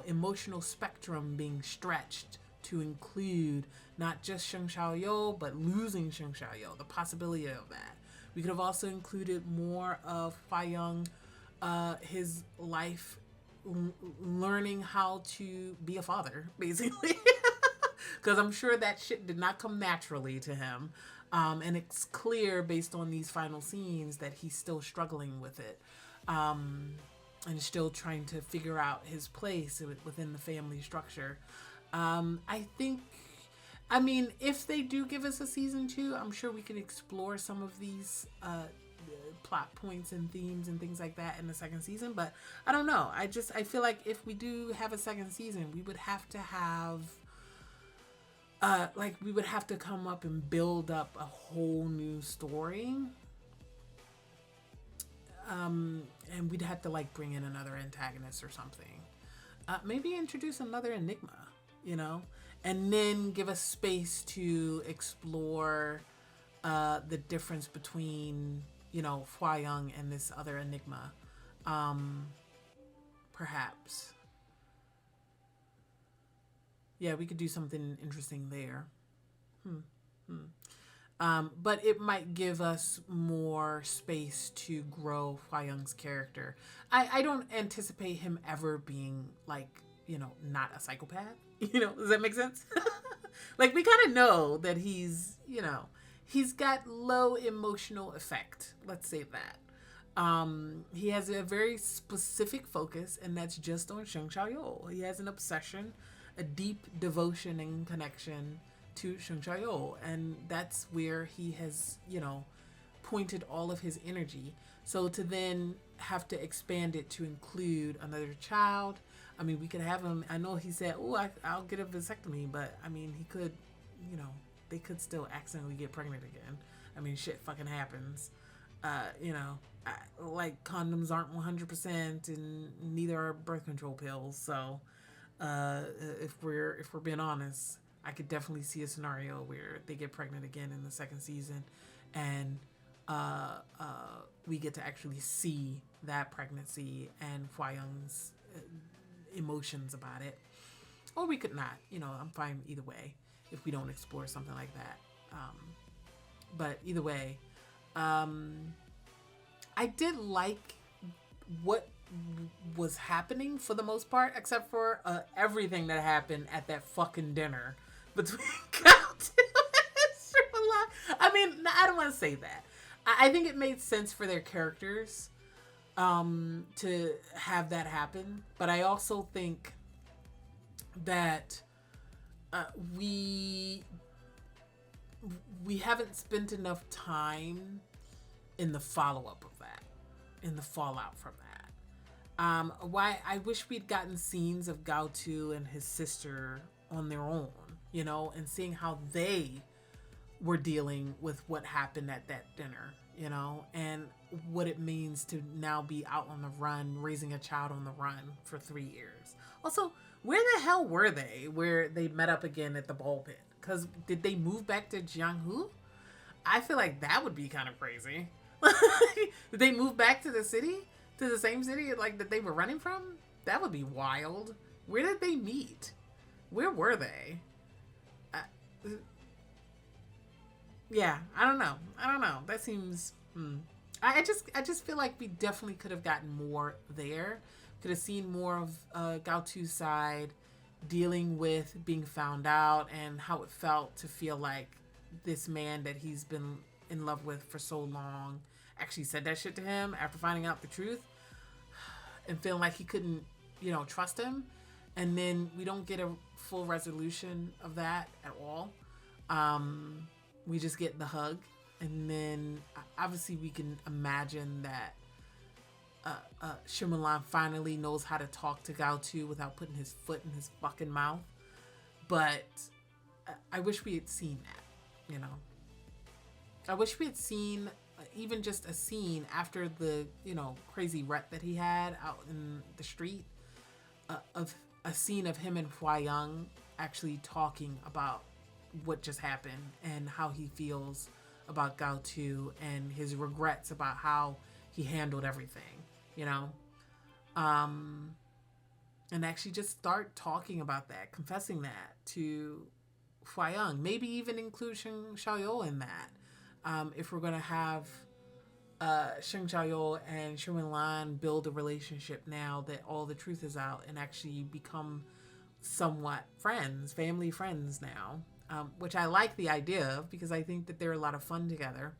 emotional spectrum being stretched to include not just Sheng Xiaoyou, but losing Sheng Xiaoyou, the possibility of that. We could have also included more of Huang, his life, learning how to be a father, basically. Because I'm sure that shit did not come naturally to him. And it's clear based on these final scenes that he's still struggling with it. And still trying to figure out his place within the family structure. If they do give us a season 2, I'm sure we can explore some of these plot points and themes and things like that in the second season. But I don't know. I feel like if we do have a second season, we would have to have... we would have to come up and build up a whole new story. And we'd have to bring in another antagonist or something. Maybe introduce another enigma, and then give us space to explore the difference between, Huang and this other enigma. Perhaps. Yeah, we could do something interesting there. But it might give us more space to grow Huang's character. I don't anticipate him ever being not a psychopath. Does that make sense? We kind of know that he's got low emotional effect. Let's say that. He has a very specific focus, and that's just on Sheng Xiaoyou. He has an obsession, a deep devotion and connection to Sheng Xiaoyou, and that's where he has, pointed all of his energy. So to then have to expand it to include another child, I mean, we could have him. I know he said, "Oh, I'll get a vasectomy," but I mean, he could, you know, they could still accidentally get pregnant again. I mean, shit fucking happens. You know, like condoms aren't 100%, and neither are birth control pills. So, if we're being honest, I could definitely see a scenario where they get pregnant again in the second season, and we get to actually see that pregnancy and Huang's emotions about it. Or we could not. You know, I'm fine either way if we don't explore something like that. But either way, I did like what was happening for the most part, except for everything that happened at that fucking dinner between Count and Sherlock. I mean, I don't want to say that. I think it made sense for their characters to have that happen, but I also think that we haven't spent enough time in the follow-up of that, in the fallout from that. Why I wish we'd gotten scenes of Gaotu and his sister on their own, you know, and seeing how they were dealing with what happened at that dinner, you know, and what it means to now be out on the run, raising a child on the run for 3 years. Also, where the hell were they where they met up again at the ball pit? Because did they move back to Jiang? I feel like that would be kind of crazy. Did they move back to the city? To the same city like that they were running from? That would be wild. Where did they meet? Where were they? Yeah, I don't know. That seems... I just feel like we definitely could have gotten more there. Could have seen more of Gaotu's side, dealing with being found out and how it felt to feel like this man that he's been in love with for so long actually said that shit to him after finding out the truth, and feeling like he couldn't, you know, trust him. And then we don't get a full resolution of that at all. We just get the hug, and then obviously we can imagine that Shyamalan finally knows how to talk to Gaotu without putting his foot in his fucking mouth. But I wish we had seen that, you know. I wish we had seen even just a scene after the, you know, crazy wreck that he had out in the street, of a scene of him and Huang actually talking about what just happened and how he feels about Gaotu and his regrets about how he handled everything, you know, and actually just start talking about that, confessing that to Huang, maybe even include Sheng Xiaoyou in that. If we're going to have Sheng Xiaoyou and Shyamalan build a relationship now that all the truth is out, and actually become somewhat friends, family friends now, which I like the idea of, because I think that they're a lot of fun together.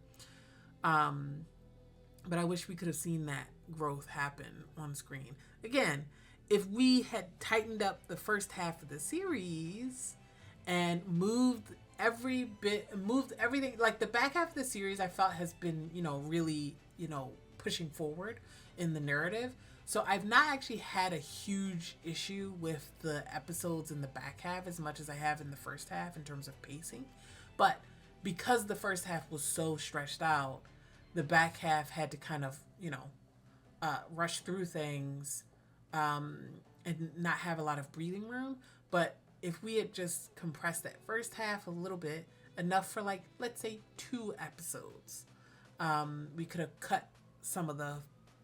But I wish we could have seen that growth happen on screen. Again, if we had tightened up the first half of the series and moved everything, like the back half of the series I felt has been, you know, really, you know, pushing forward in the narrative. So I've not actually had a huge issue with the episodes in the back half as much as I have in the first half in terms of pacing. But because the first half was so stretched out, the back half had to kind of, you know, rush through things and not have a lot of breathing room. But if we had just compressed that first half a little bit, enough for, like, let's say 2 episodes, we could have cut some of the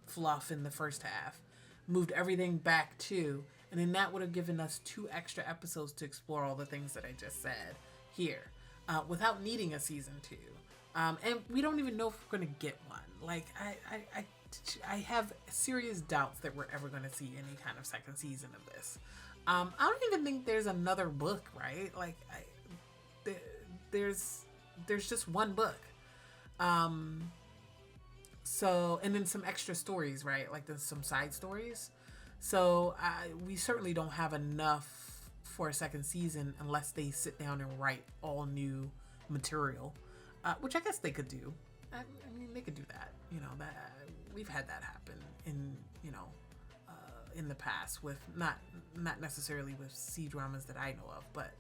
fluff in the first half, moved everything back to, and then that would have given us 2 extra episodes to explore all the things that I just said here, without needing a season 2. And we don't even know if we're going to get one. Like, I have serious doubts that we're ever going to see any kind of second season of this. I don't even think there's another book, right? Like, there's just one book. So, and then some extra stories, right? Like, there's some side stories. So, we certainly don't have enough for a second season unless they sit down and write all new material, which I guess they could do. I mean, they could do that. You know, that we've had that happen in, you know, in the past with not necessarily with C dramas that I know of, but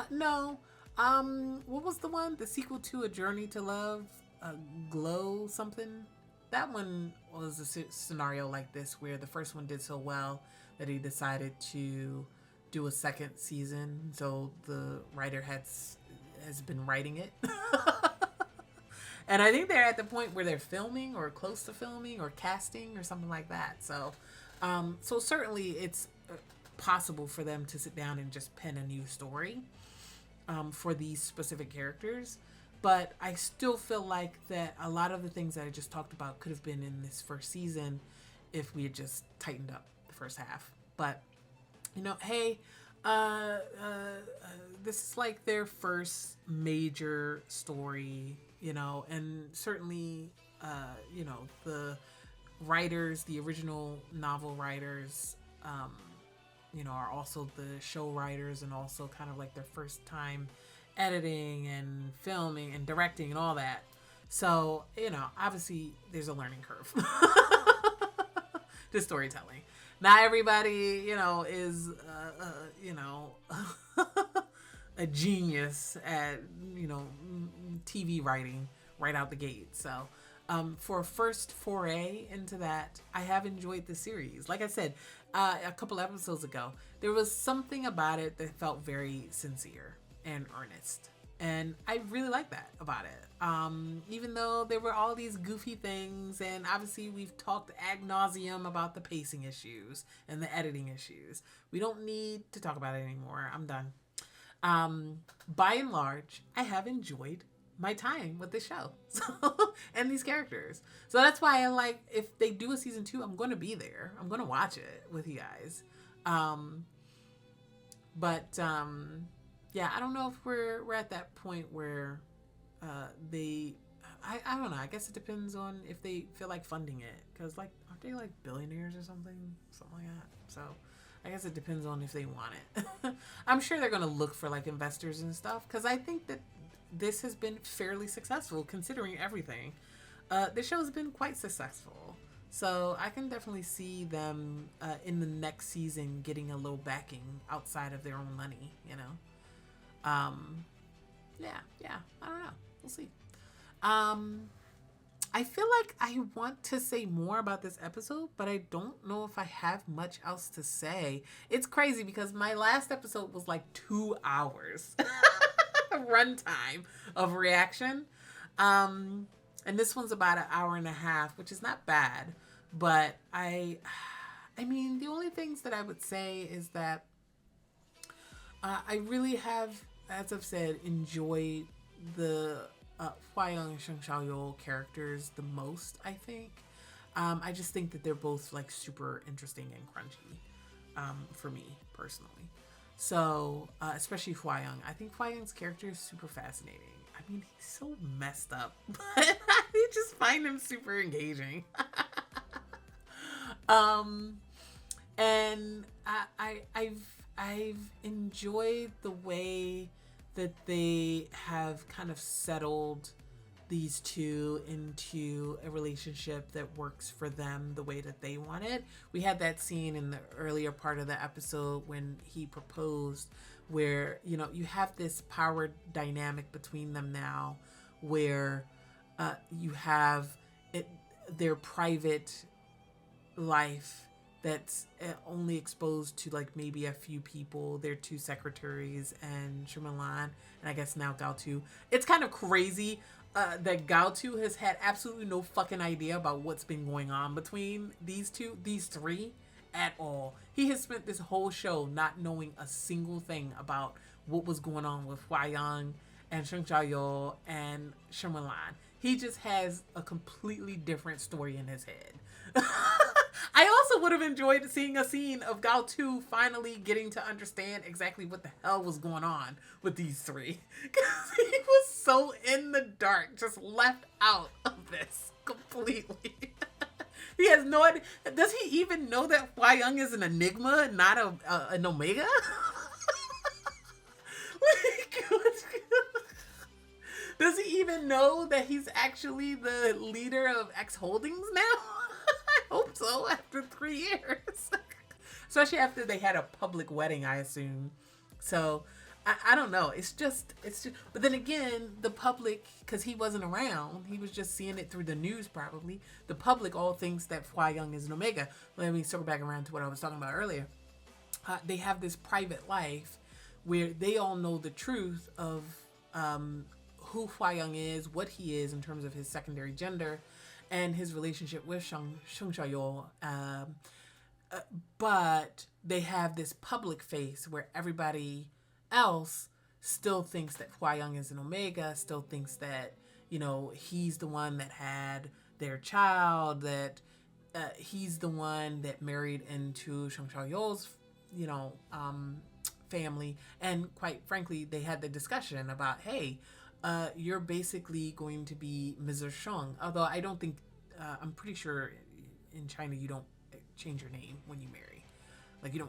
no. What was the one? The sequel to A Journey to Love, Glow something? That one was a scenario like this where the first one did so well that he decided to do a second season. So the writer has been writing it. And I think they're at the point where they're filming or close to filming or casting or something like that. So, so certainly it's possible for them to sit down and just pen a new story for these specific characters. But I still feel like that a lot of the things that I just talked about could have been in this first season if we had just tightened up the first half. But, you know, hey, this is like their first major story, you know, and certainly, you know, the writers, the original novel writers, you know, are also the show writers and also kind of like their first time editing and filming and directing and all that. So, you know, obviously there's a learning curve to storytelling. Not everybody, you know, is, you know, a genius at, you know, TV writing right out the gate. So, for a first foray into that, I have enjoyed the series. Like I said, a couple episodes ago, there was something about it that felt very sincere and earnest. And I really like that about it. Even though there were all these goofy things, and obviously we've talked ad nauseum about the pacing issues and the editing issues. We don't need to talk about it anymore. I'm done. By and large, I have enjoyed my time with this show and these characters. So that's why I like, if they do a season 2, I'm going to be there. I'm going to watch it with you guys. Yeah, I don't know if we're at that point where I don't know. I guess it depends on if they feel like funding it, because like, aren't they like billionaires or something like that? So I guess it depends on if they want it. I'm sure they're going to look for like investors and stuff, because I think that this has been fairly successful considering everything. The show has been quite successful. So I can definitely see them in the next season getting a little backing outside of their own money, you know? Yeah, I don't know. We'll see. I feel like I want to say more about this episode, but I don't know if I have much else to say. It's crazy because my last episode was like 2 hours runtime of reaction. And this one's about an hour and a half, which is not bad. But I mean, the only things that I would say is that I really have, as I've said, enjoyed the Huang and Sheng Xiaoyou characters the most, I think. I just think that they're both like super interesting and crunchy for me personally. So, especially Huang. I think Huang's character is super fascinating. I mean, he's so messed up, but I just find him super engaging. And I've enjoyed the way that they have kind of settled these two into a relationship that works for them the way that they want it. We had that scene in the earlier part of the episode when he proposed, where, you know, you have this power dynamic between them now where you have their private life that's only exposed to like maybe a few people, their two secretaries and Shyamalan, and I guess now Gaotu. It's kind of crazy that Gaotu has had absolutely no fucking idea about what's been going on between these three at all. He has spent this whole show not knowing a single thing about what was going on with Huang and Sheng Xiaoyou and Shyamalan. He just has a completely different story in his head. I also would have enjoyed seeing a scene of Gaotu finally getting to understand exactly what the hell was going on with these three. Because he was so in the dark, just left out of this completely. He has no idea. Does he even know that Huang is an enigma, not an omega? Does he even know that he's actually the leader of X Holdings now? I hope so, after 3 years. especially after they had a public wedding, I assume. So I don't know. It's just. But then again, the public, because he wasn't around, he was just seeing it through the news probably. The public all thinks that Huang is an Omega. Let me circle back around to what I was talking about earlier. They have this private life where they all know the truth of who Huang is, what he is in terms of his secondary gender, and his relationship with Sheng Xiaoyou. But they have this public face where everybody else still thinks that Huang is an Omega, still thinks that, he's the one that had their child, that he's the one that married into Sheng Xiaoyou's, family. And quite frankly, they had the discussion about, hey, you're basically going to be Mrs. Sheng. Although I don't think, I'm pretty sure in China you don't change your name when you marry. Like you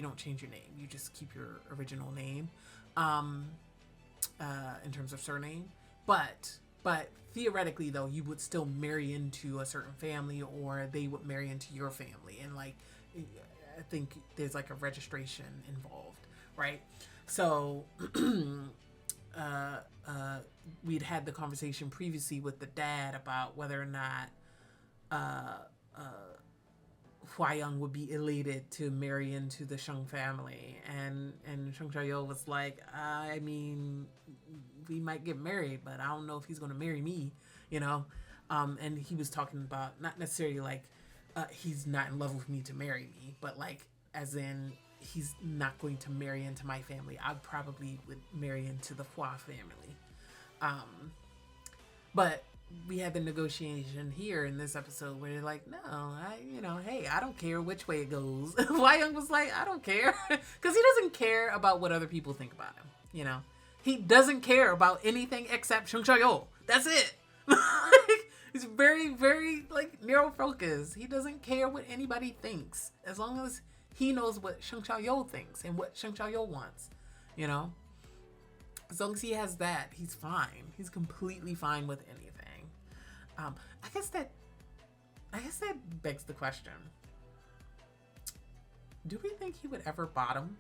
don't change your name. You just keep your original name, in terms of surname. But theoretically though, you would still marry into a certain family, or they would marry into your family. And like, I think there's like a registration involved, right? So, we'd had the conversation previously with the dad about whether or not, Huang would be elated to marry into the Sheng family, and Sheng Xiaoyou was like, I mean, we might get married, but I don't know if he's going to marry me, and he was talking about not necessarily like he's not in love with me to marry me, but like as in he's not going to marry into my family. I probably would marry into the Hua family, but we had the negotiation here in this episode where they're like, no, hey, I don't care which way it goes. Huang was like, I don't care. Because he doesn't care about what other people think about him, He doesn't care about anything except Sheng Xiaoyou. That's it. He's very, very, narrow focused. He doesn't care what anybody thinks. As long as he knows what Sheng Xiaoyou thinks and what Sheng Xiaoyou wants, As long as he has that, he's fine. He's completely fine with anything. I guess that begs the question. Do we think he would ever bottom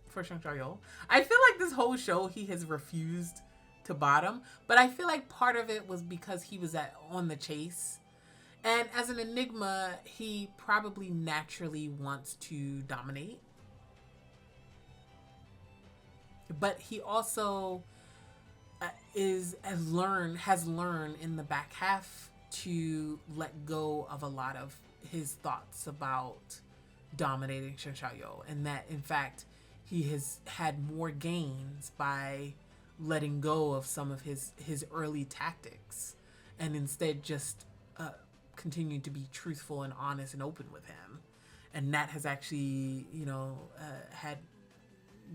for Sheng Xiaoyou? I feel like this whole show he has refused to bottom, but I feel like part of it was because he was on the chase. And as an enigma, he probably naturally wants to dominate. But he also has learned in the back half to let go of a lot of his thoughts about dominating Sheng Xiaoyou, and that in fact he has had more gains by letting go of some of his early tactics, and instead just continue to be truthful and honest and open with him, and that has actually had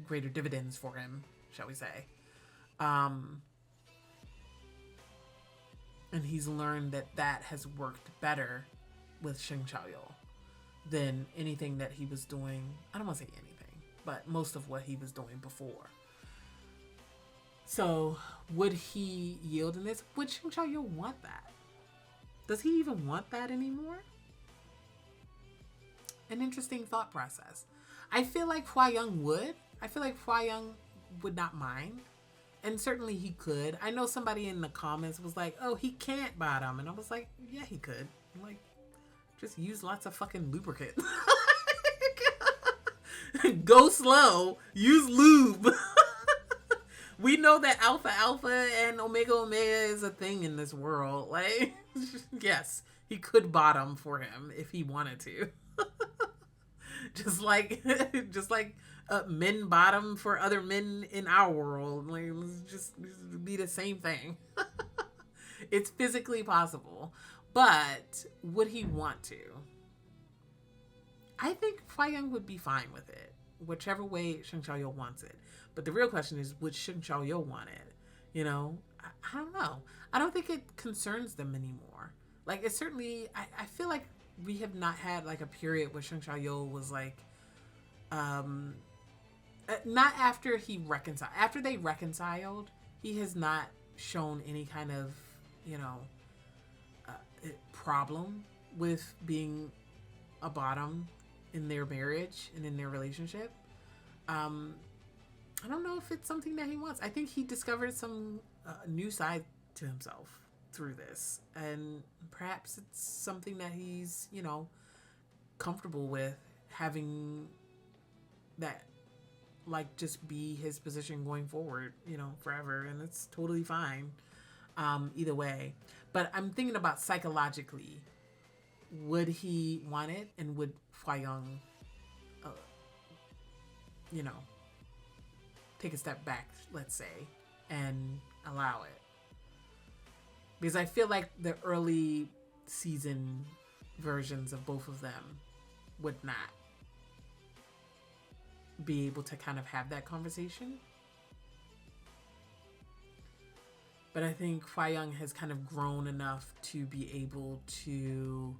greater dividends for him, shall we say. And he's learned that has worked better with Sheng Xiaoyou than anything that he was doing. I don't want to say anything, but most of what he was doing before. So would he yield in this? Would Sheng Xiaoyou want that? Does he even want that anymore? An interesting thought process. I feel like Huang would. I feel like Huang would not mind. And certainly he could. I know somebody in the comments was like, oh, he can't bottom. And I was like, yeah, he could. I'm like, just use lots of fucking lubricant. Go slow. Use lube. We know that alpha and omega is a thing in this world. Like, yes, he could bottom for him if he wanted to. just like men bottom for other men in our world. Like, just be the same thing. It's physically possible. But would he want to? I think Huang would be fine with it, whichever way Sheng Xiaoyou wants it. But the real question is, would Sheng Xiaoyou want it? I don't know. I don't think it concerns them anymore. Like, it certainly, I feel like we have not had like a period where Sheng Xiaoyou was like, not after he reconciled. After they reconciled, he has not shown any kind of, problem with being a bottom in their marriage and in their relationship. I don't know if it's something that he wants. I think he discovered some new side to himself through this, and perhaps it's something that he's, you know, comfortable with having that, like, just be his position going forward, you know, forever, and it's totally fine either way. But I'm thinking about psychologically, would he want it, and would Huang, you know, take a step back, let's say, and allow it? Because I feel like the early season versions of both of them would not be able to kind of have that conversation. But I think Huang has kind of grown enough to be able to,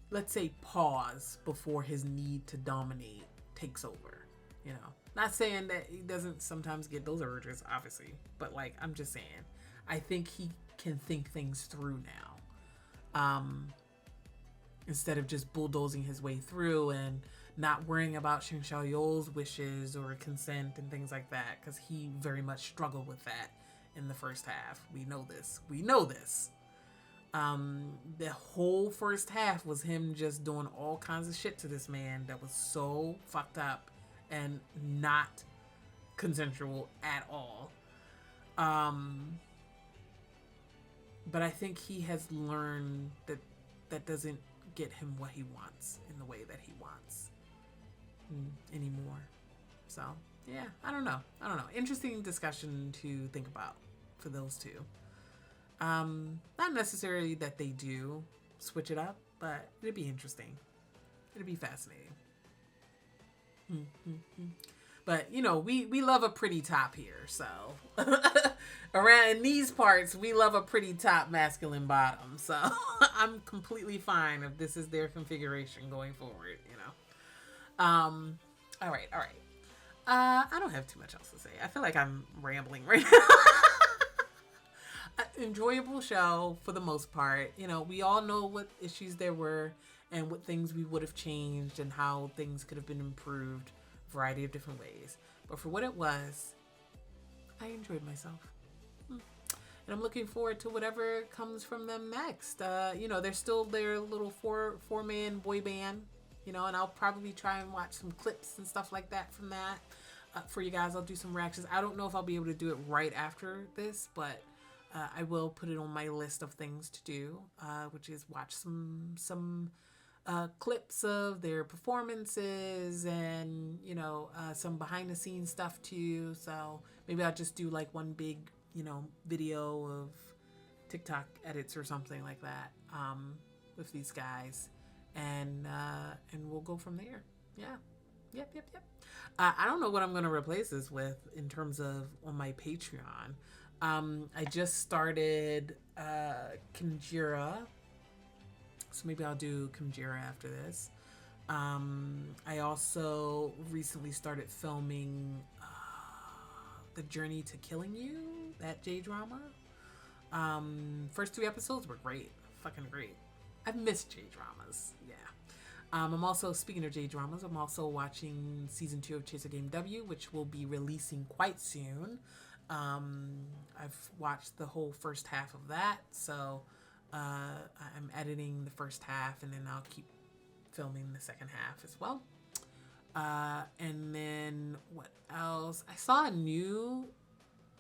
let's say, pause before his need to dominate takes over. You know, not saying that he doesn't sometimes get those urges, obviously, but like, I'm just saying, I think he can think things through now, instead of just bulldozing his way through and not worrying about Xing Xiaoyou's wishes or consent and things like that, because he very much struggled with that in the first half. We know this. The whole first half was him just doing all kinds of shit to this man that was so fucked up and not consensual at all. But I think he has learned that that doesn't get him what he wants in the way that he wants anymore. So, yeah, I don't know. Interesting discussion to think about for those two. Not necessarily that they do switch it up, but it'd be interesting. It'd be fascinating. But, you know, we love a pretty top here, so around in these parts, we love a pretty top masculine bottom. So I'm completely fine if this is their configuration going forward, you know. All right. I don't have too much else to say. I feel like I'm rambling right now. Enjoyable show for the most part. You know, we all know what issues there were and what things we would have changed and how things could have been improved a variety of different ways. But for what it was, I enjoyed myself. And I'm looking forward to whatever comes from them next. You know, they're still their little four-man boy band, you know, and I'll probably try and watch some clips and stuff like that from that for you guys. I'll do some reactions. I don't know if I'll be able to do it right after this, but I will put it on my list of things to do, which is watch some clips of their performances and, you know, some behind the scenes stuff too. So maybe I'll just do like one big, you know, video of TikTok edits or something like that with these guys, and we'll go from there. Yeah. Yep. I don't know what I'm going to replace this with in terms of on my Patreon. I just started Kimjira, so maybe I'll do Kimjira after this. I also recently started filming The Journey to Killing You, that J-drama. First 3 episodes were great, fucking great. I've missed J-dramas, yeah. I'm also, speaking of J-dramas, I'm also watching season 2 of Chaser Game W, which will be releasing quite soon. I've watched the whole first half of that, so I'm editing the first half, and then I'll keep filming the second half as well. And then what else? I saw a new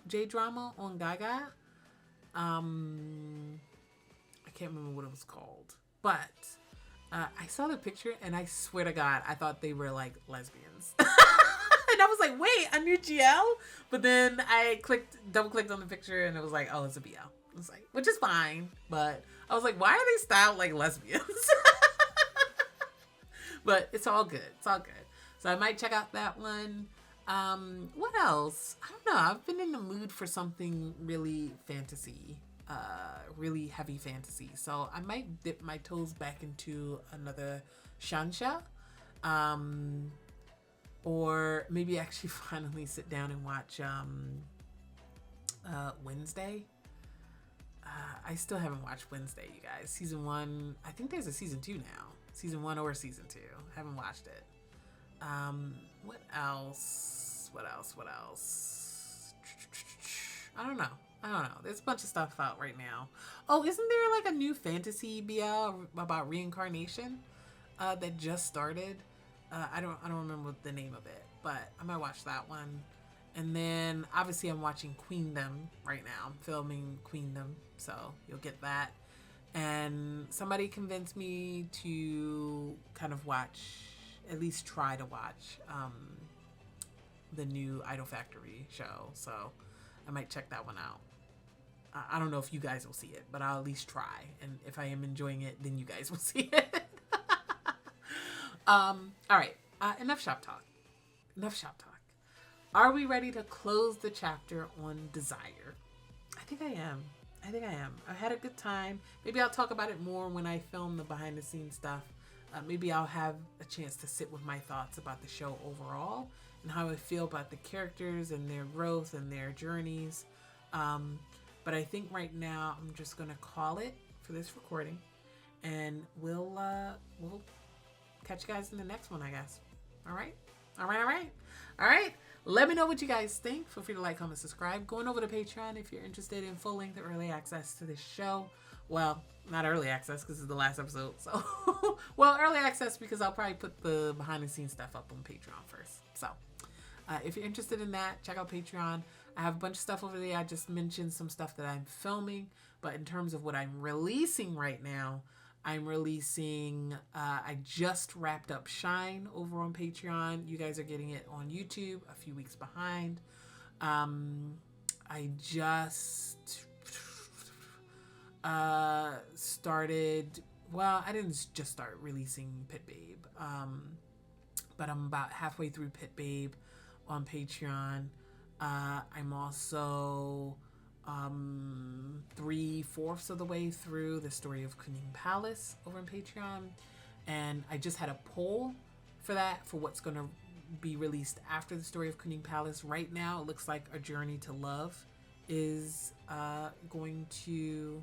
J-drama on Gaga. I can't remember what it was called, but I saw the picture, and I swear to God, I thought they were like lesbians. And I was like, wait, a new GL? But then I double clicked on the picture, and it was like, oh, it's a BL. I was like, which is fine, but I was like, why are they styled like lesbians? But it's all good. So I might check out that one. What else? I don't know. I've been in the mood for something really fantasy, really heavy fantasy. So I might dip my toes back into another Shansha. Or maybe actually finally sit down and watch Wednesday. I still haven't watched Wednesday, you guys. Season 1, I think there's a season 2 now. Season 1 or season 2. Haven't watched it. What else? What else? I don't know. There's a bunch of stuff out right now. Oh, isn't there like a new fantasy BL about reincarnation that just started? I don't remember the name of it, but I might watch that one. And then obviously I'm watching Queendom right now. I'm filming Queendom, so you'll get that. And somebody convinced me to kind of watch, at least try to watch, the new Idol Factory show. So I might check that one out. I don't know if you guys will see it, but I'll at least try. And if I am enjoying it, then you guys will see it. All right. Enough shop talk. Are we ready to close the chapter on desire? I think I am. I had a good time. Maybe I'll talk about it more when I film the behind the scenes stuff. Maybe I'll have a chance to sit with my thoughts about the show overall and how I feel about the characters and their growth and their journeys. But I think right now I'm just gonna call it for this recording, and we'll catch you guys in the next one, I guess. All right. Let me know what you guys think. Feel free to like, comment, subscribe. Going over to Patreon if you're interested in full-length early access to this show. Well, not early access because it's the last episode. So, well, early access because I'll probably put the behind-the-scenes stuff up on Patreon first. So, if you're interested in that, check out Patreon. I have a bunch of stuff over there. I just mentioned some stuff that I'm filming. But in terms of what I'm releasing right now, I'm releasing, I just wrapped up Shine over on Patreon. You guys are getting it on YouTube a few weeks behind. I just started, well, I didn't just start releasing Pit Babe, but I'm about halfway through Pit Babe on Patreon. I'm also 3/4 of the way through the story of Kuning Palace over on Patreon, and I just had a poll for that, for what's going to be released after the story of Kuning Palace. Right now it looks like A Journey to Love is going to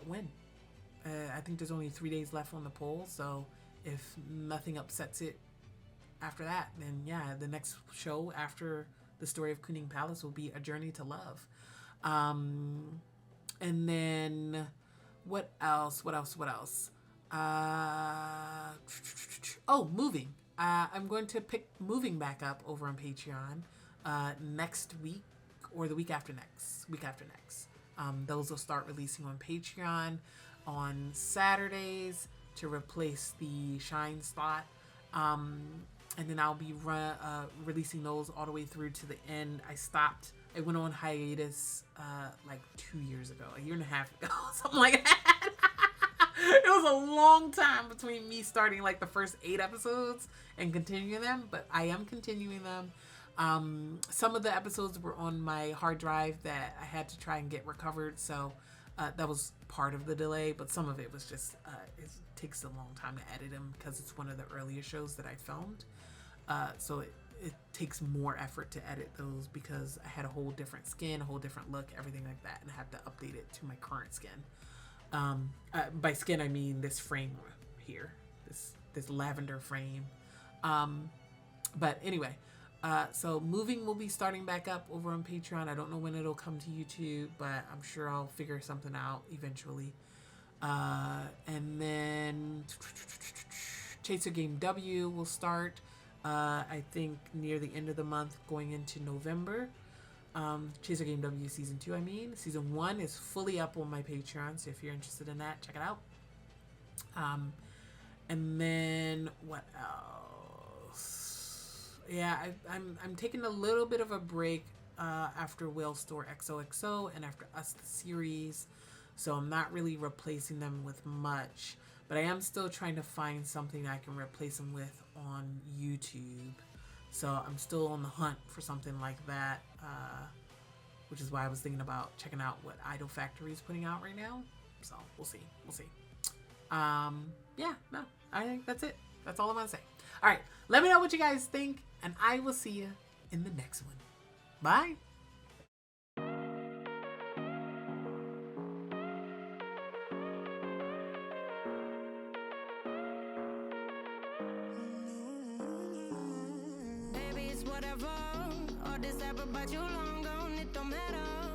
win. I think there's only 3 days left on the poll, so if nothing upsets it after that, then yeah, the next show after the story of Kuning Palace will be A Journey to Love. And then what else? Moving. I'm going to pick moving back up over on Patreon next week or the week after next. Those will start releasing on Patreon on Saturdays to replace the Shine slot. And then I'll be releasing those all the way through to the end. I went on hiatus like 2 years ago, a year and a half ago, something like that. It was a long time between me starting like the first 8 episodes and continuing them, but I am continuing them. Some of the episodes were on my hard drive that I had to try and get recovered, so that was part of the delay, but some of it was just, it takes a long time to edit them because it's one of the earlier shows that I filmed. So it takes more effort to edit those because I had a whole different skin, a whole different look, everything like that, and I have to update it to my current skin. By skin, I mean this frame here, this lavender frame. But anyway, so moving will be starting back up over on Patreon. I don't know when it'll come to YouTube, but I'm sure I'll figure something out eventually. And then Chaser Game W will start. I think near the end of the month, going into November. Chaser Game W Season 2, I mean. Season 1 is fully up on my Patreon, so if you're interested in that, check it out. And then, what else? Yeah, I'm taking a little bit of a break after Whale Store XOXO and after Us the series, so I'm not really replacing them with much. But I am still trying to find something I can replace them with on YouTube. So I'm still on the hunt for something like that, which is why I was thinking about checking out what Idol Factory is putting out right now. So we'll see. Yeah, no, I think that's it. That's all I'm going to say. All right, let me know what you guys think, and I will see you in the next one. Bye. whatever. All this ever, but you long gone, it don't matter.